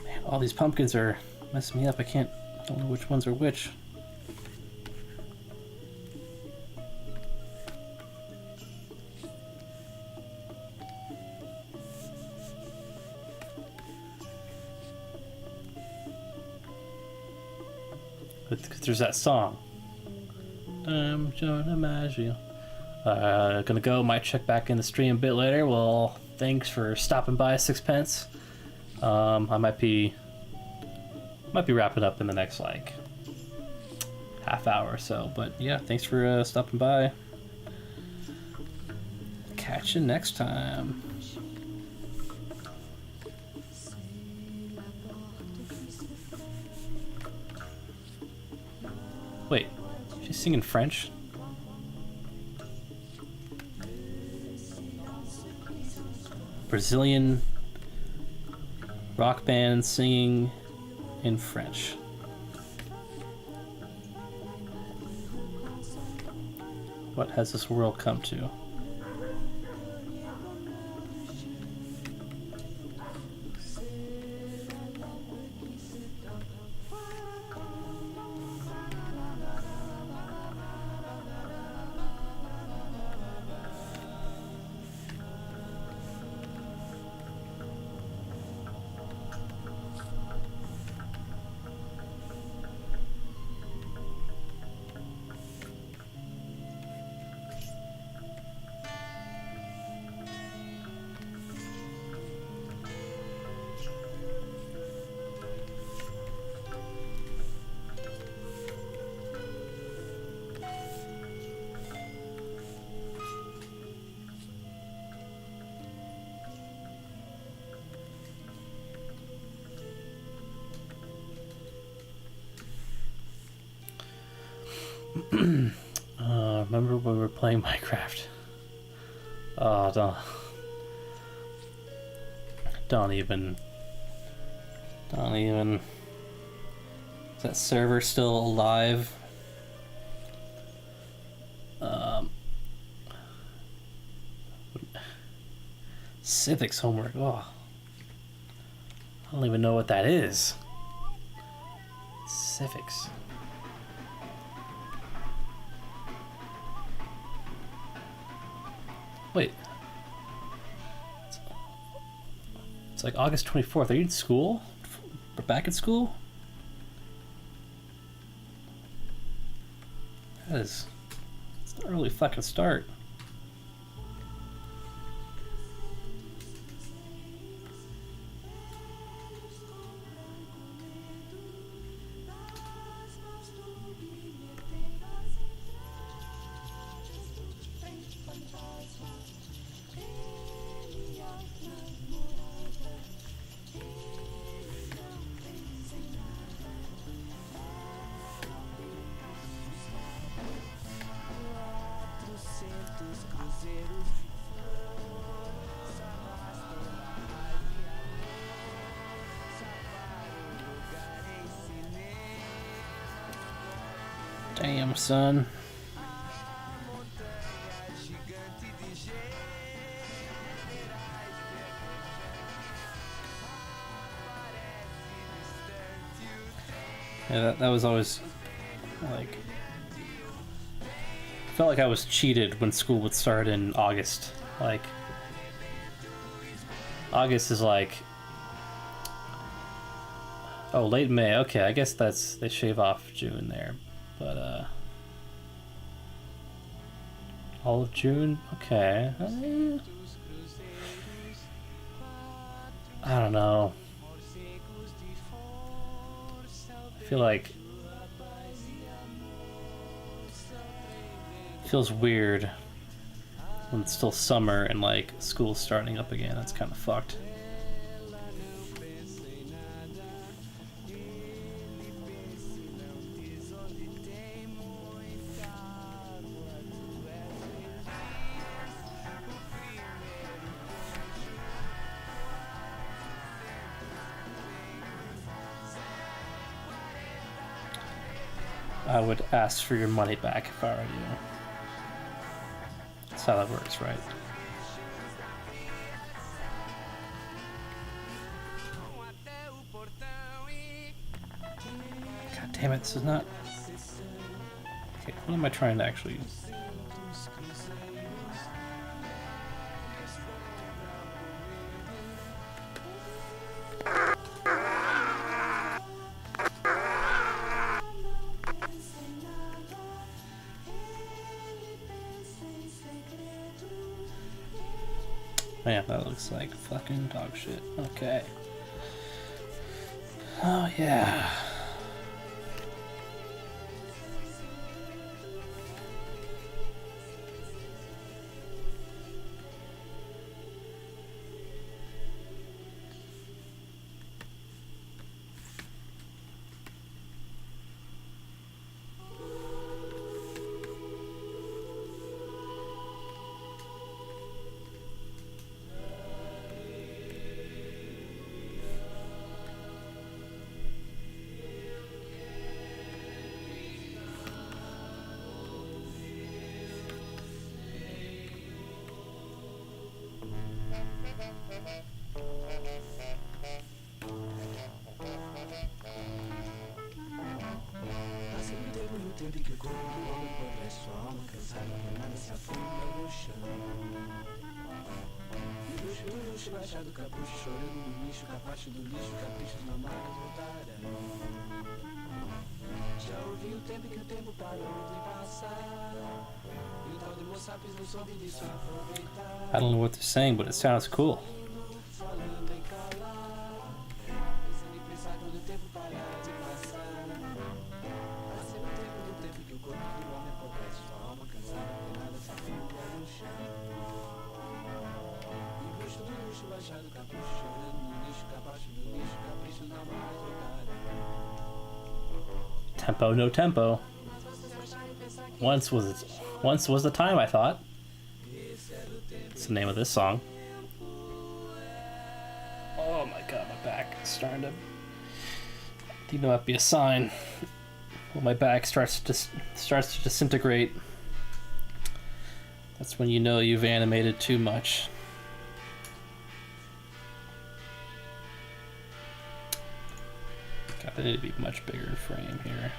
Man, all these pumpkins are messing me up. I don't know which ones are which. Because there's that song. I'm John DiMaggio. Gonna go. Might check back in the stream a bit later. Well, thanks for stopping by, Sixpence. I might be wrapping up in the next like half hour or so. But yeah, thanks for stopping by. Catch you next time. Wait, she's singing French? Brazilian rock band singing in French. What has this world come to? Remember when we were playing Minecraft? Oh, don't even. Is that server still alive? Civics homework. Oh, I don't even know what that is. Civics. Wait. It's like August 24th. Are you in school? We're back at school? It's an early fucking start. Damn, son. Yeah, that was always like, felt like I was cheated when school would start in August. Like, August is like, oh, late May. Okay, I guess they shave off June there. But, all of June? Okay. I don't know. I feel like it feels weird when it's still summer and, like, school's starting up again. That's kind of fucked. I would ask for your money back if I were you. That's how that works, right? God damn it, this is not... Okay, what am I trying to actually... Man, that looks like fucking dog shit. Okay. Oh, yeah. I don't know what they're saying, but it sounds cool. Tempo, no tempo. Once was the time, I thought. It's the name of this song. Oh my god, my back is starting to... I think that might be a sign. When my back starts to disintegrate, that's when you know you've animated too much. God, they need to be much bigger in frame here.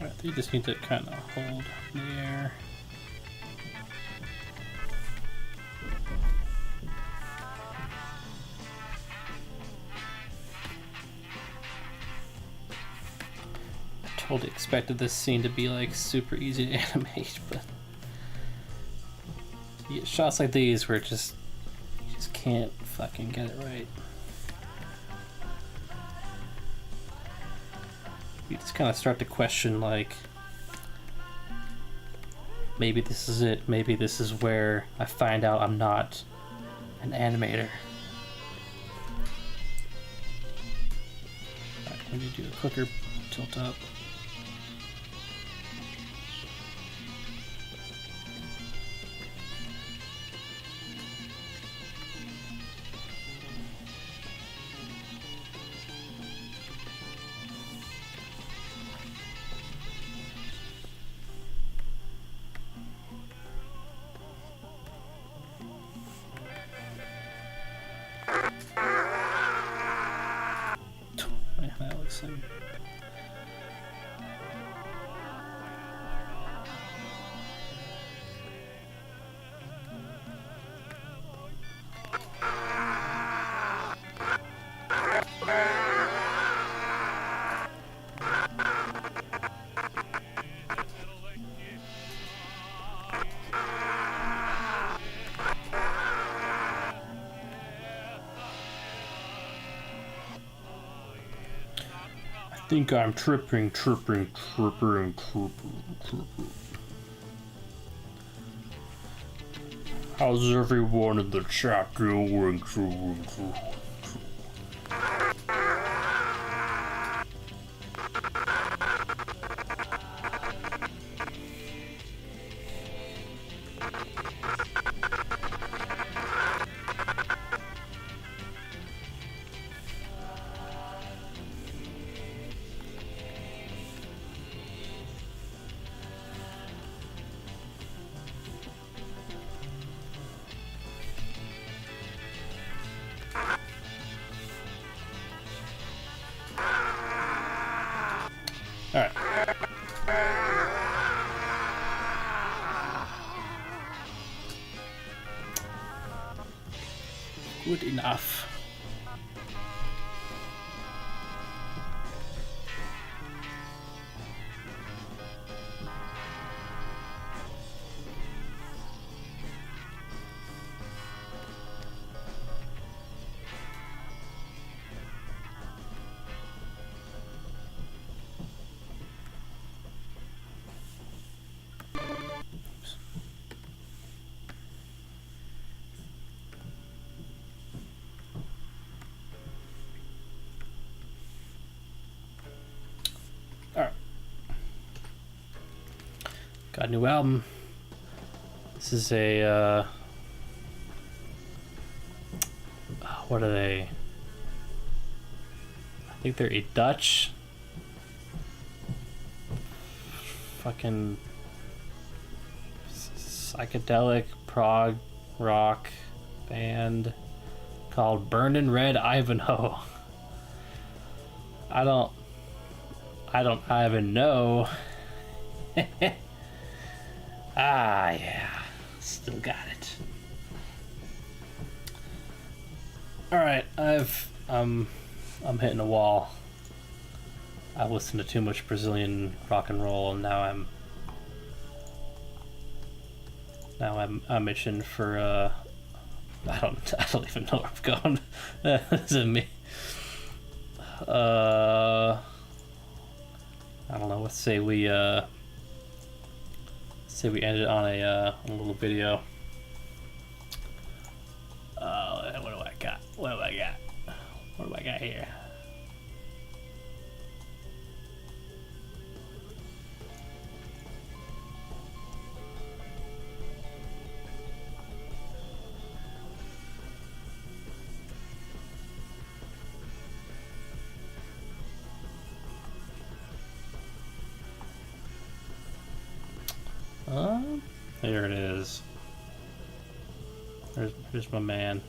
Alright, you just need to kind of hold in the air. I totally expected this scene to be like super easy to animate, but you get shots like these where you just can't fucking get it right. You just kind of start to question, like, maybe this is it. Maybe this is where I find out I'm not an animator. Alright, we need to do a quicker tilt up. That looks like... I think I'm tripping. How's everyone in the chat doing? Alright. Good enough. Got a new album. This is a, what are they? I think they're a Dutch fucking psychedelic prog rock band called Burnin' Red Ivanhoe. I don't even know. Ah, yeah. Still got it. Alright, I'm hitting a wall. I've listened to too much Brazilian rock and roll, and now I'm itching for I don't even know where I'm going. This is me. I don't know. Let's say we end it on a little video. What do I got? What do I got here? There it is. There's my man.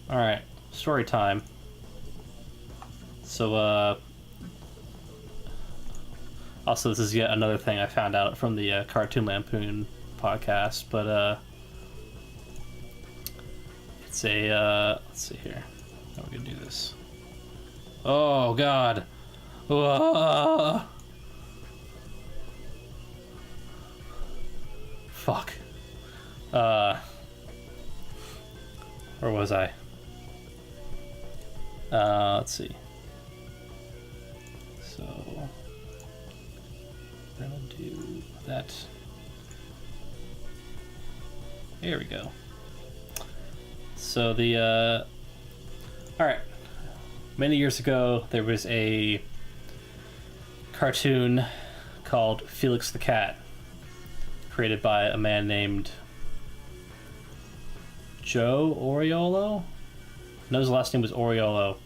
Alright, story time. So, also this is yet another thing I found out from the Cartoon Lampoon podcast, but, it's a, let's see here. How are we gonna do this? Oh, God. Whoa. Fuck. Where was I? Let's see. So we're gonna do that. There we go. So the alright. Many years ago there was a cartoon called Felix the Cat, created by a man named Joe Oriolo. No, his last name was Oriolo.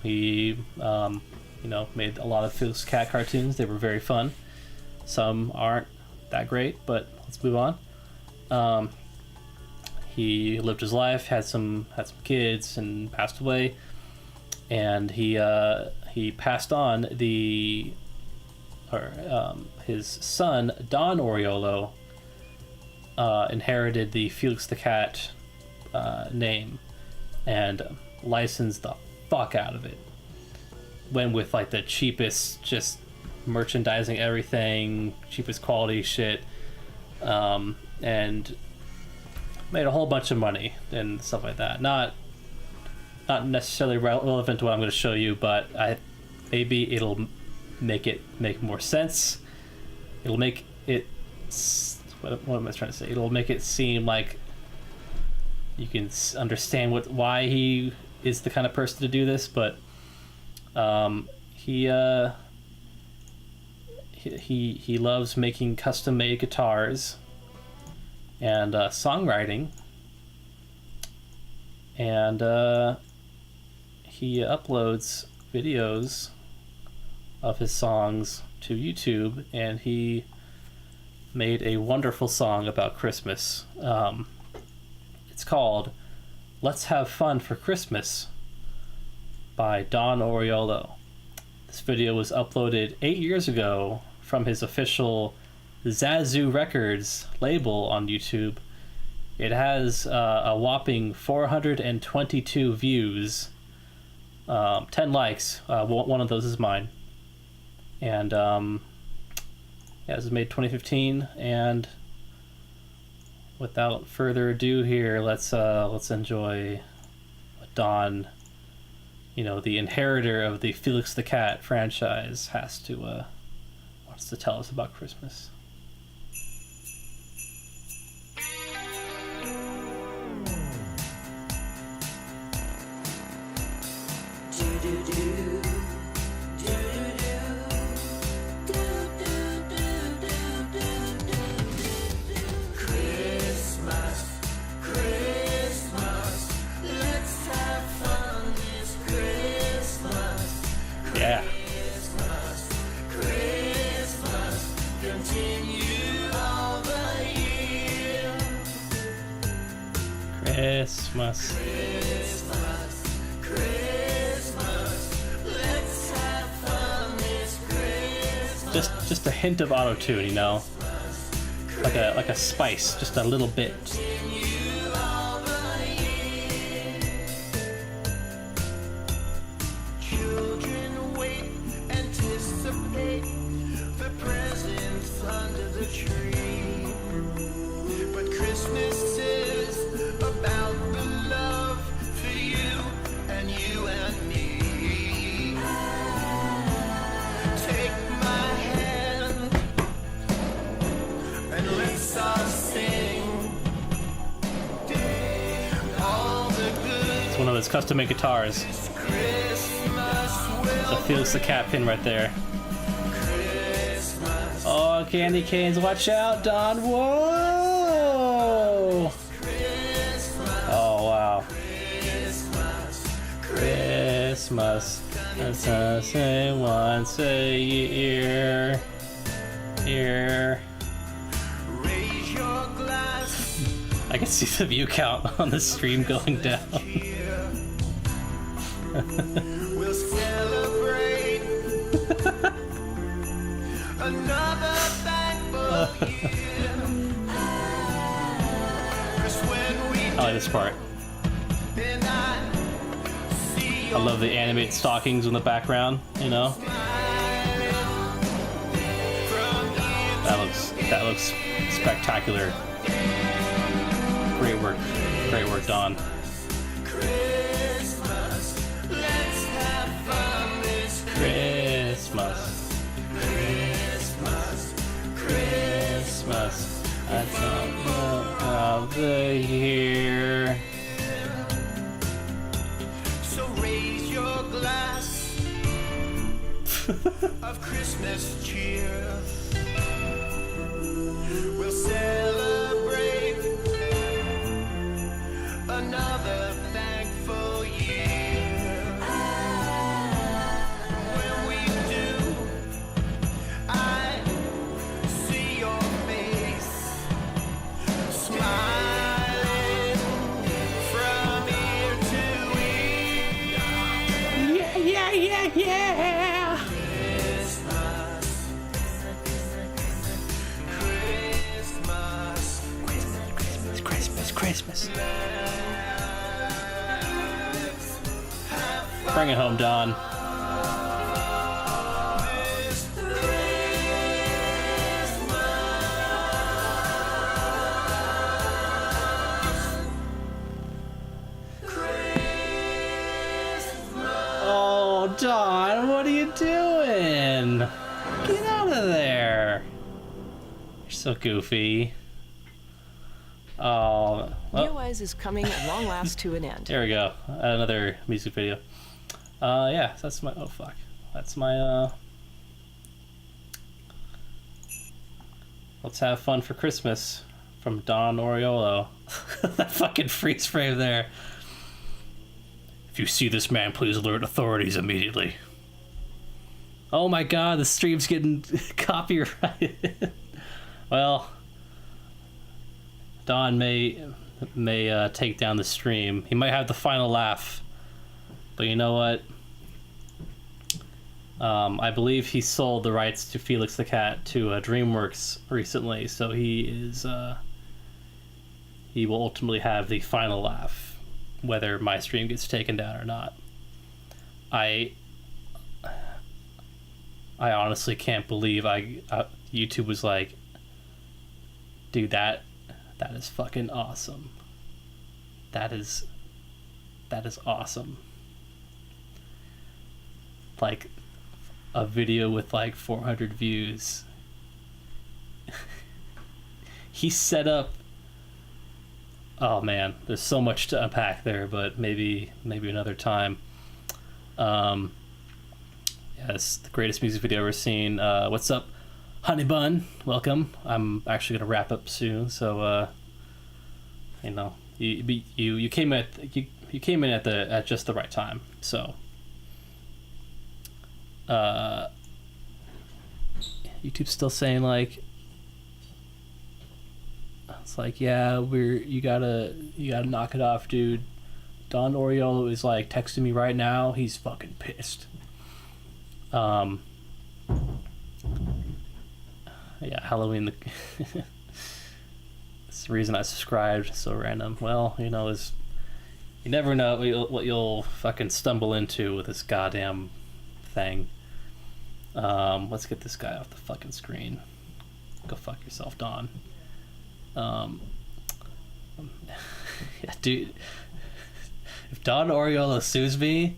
He made a lot of Felix the Cat cartoons. They were very fun. Some aren't that great, but let's move on. He lived his life, had some kids, and passed away. And he passed on his son Don Oriolo inherited the Felix the Cat name and licensed the fuck out of it. Went with like the cheapest, just merchandising everything, cheapest quality shit, and made a whole bunch of money and stuff like that. Not necessarily relevant to what I'm going to show you, but maybe it'll make more sense. It'll make it, what am I trying to say? It'll make it seem like you can understand why he is the kind of person to do this. But he loves making custom-made guitars and songwriting, and he uploads videos of his songs to YouTube, and he made a wonderful song about Christmas. It's called Let's Have Fun for Christmas by Don Oriolo. This video was uploaded 8 years ago from his official Zazu Records label on YouTube. It has a whopping 422 views, 10 likes. One of those is mine. And this was made 2015. And without further ado, here let's enjoy what Don, the inheritor of the Felix the Cat franchise, wants to tell us about Christmas. Christmas. Just a hint of auto-tune, you know? Like a spice, just a little bit. Children wait, anticipate the presents under the tree. But Christmas is about the love for you and you and me. Take my hand and let's all sing. All the good It's one of those custom-made guitars. Christmas The Felix the Cat pin right there. Oh, candy canes, watch out, Don. Whoa! Oh, wow. Christmas. That's us say once a year. Here. raise your glass. I can see the view count on the stream going down. We'll celebrate another thankful year. 'Cause when we I like this part. then I see I your love the animated stockings in the background, you know? smiling from ear That looks spectacular. Great work. Great work, Don. Christmas. Let's have fun this Christmas. Christmas. Christmas. That's all of the year. So raise your glass of Christmas cheer. We'll celebrate another thankful year. When we do, I see your face smiling from ear to ear. Yeah. Christmas. Bring it home, Don. Oh, Don, what are you doing? Get out of there. You're so goofy. Oh, well, Neowise is coming at long last to an end. there we go. Another music video. Yeah, so that's my, oh fuck. That's my, let's have fun for Christmas from Don Oriolo. That fucking freeze frame there. If you see this man, please alert authorities immediately. Oh my god, the stream's getting copyrighted. Well, Don may take down the stream. He might have the final laugh, but you know what? I believe he sold the rights to Felix the Cat to DreamWorks recently, so he will ultimately have the final laugh, whether my stream gets taken down or not. I honestly can't believe YouTube was like, dude, that is fucking awesome. That is awesome. Like a video with like 400 views. He set up. Oh man, there's so much to unpack there, but maybe another time. Yeah, it's the greatest music video I've ever seen. What's up, Honey Bun? Welcome. I'm actually gonna wrap up soon, so you know, you came in at just the right time. So YouTube's still saying like, It's like, yeah, you gotta knock it off, dude. Don Oriolo is like texting me right now. He's fucking pissed. Yeah, Halloween. It's the reason I subscribed. So random. Well, you know, you never know what you'll fucking stumble into with this goddamn thing. Let's get this guy off the fucking screen. Go fuck yourself, Don. Yeah, dude. If Don Oriolo sues me,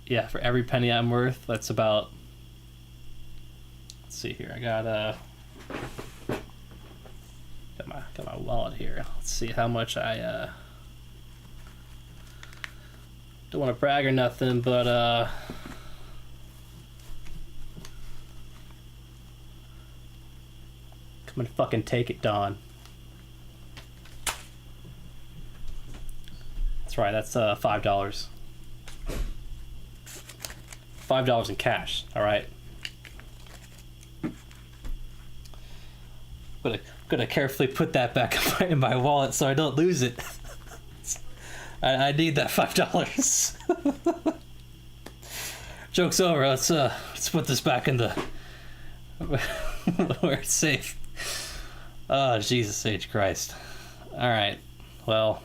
yeah, for every penny I'm worth, that's about. Let's see here. I got my wallet here. Let's see how much I don't want to brag or nothing, but come and fucking take it, Don. That's right. That's $5. $5 in cash. All right. Gonna carefully put that back in my wallet so I don't lose it. I need that $5. Joke's over. Let's put this back in the where it's safe. Oh, Jesus H. Christ. All right. Well,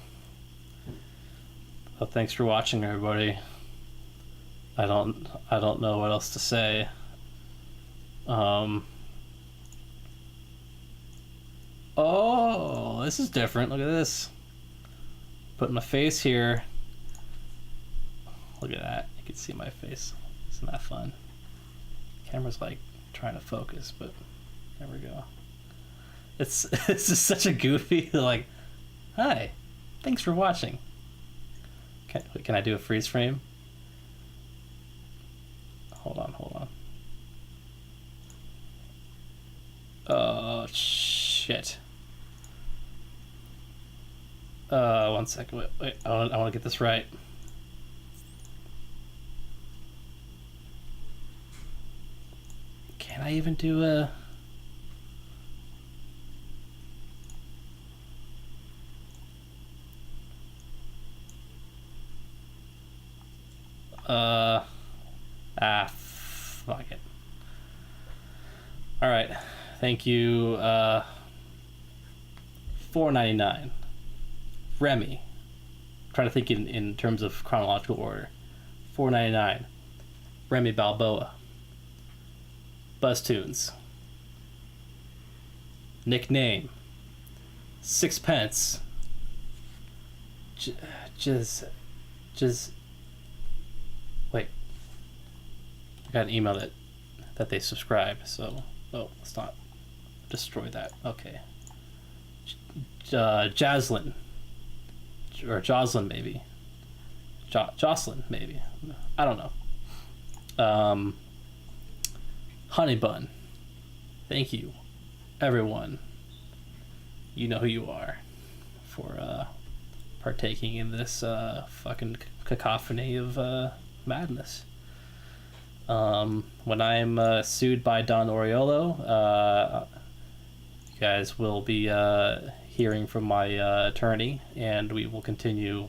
thanks for watching, everybody. I don't know what else to say. Oh, this is different. Look at this. Put my face here. Look at that. You can see my face. Isn't that fun? Camera's like trying to focus, but there we go. This is such a goofy, like, hi, thanks for watching. Can I do a freeze frame? Hold on. Oh, shit. 1 second. Wait. I want to get this right. Can I even do a... fuck it. Alright, thank you. $4.99. Remy. I'm trying to think in terms of chronological order. $4.99. Remy Balboa. BuzzTunes. Nickname. 6 just wait. I got an email that they subscribe, so let's not destroy that. Okay. Jaslyn. Or Jocelyn, maybe. Jocelyn, maybe. I don't know. Honey Bun. Thank you, everyone. You know who you are for partaking in this fucking cacophony of madness. When I'm sued by Don Oriolo, you guys will be hearing from my attorney, and we will continue.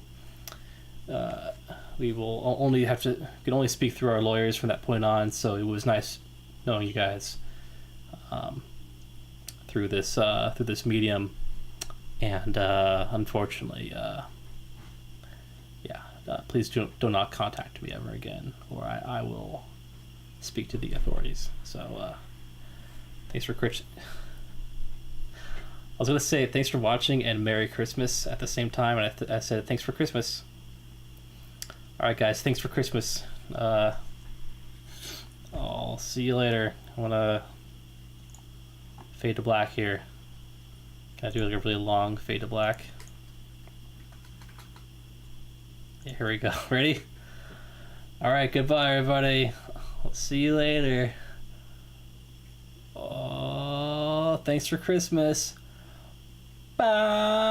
We will only can only speak through our lawyers from that point on. So it was nice knowing you guys through this medium, and unfortunately, please do not contact me ever again, or I will speak to the authorities. So thanks for I was going to say thanks for watching and Merry Christmas at the same time, and I said thanks for Christmas. Alright guys, thanks for Christmas. I'll see you later. I want to fade to black here. Can I do like a really long fade to black? Yeah, here we go. Ready? Alright, goodbye everybody. I'll see you later. Oh, thanks for Christmas. Bye.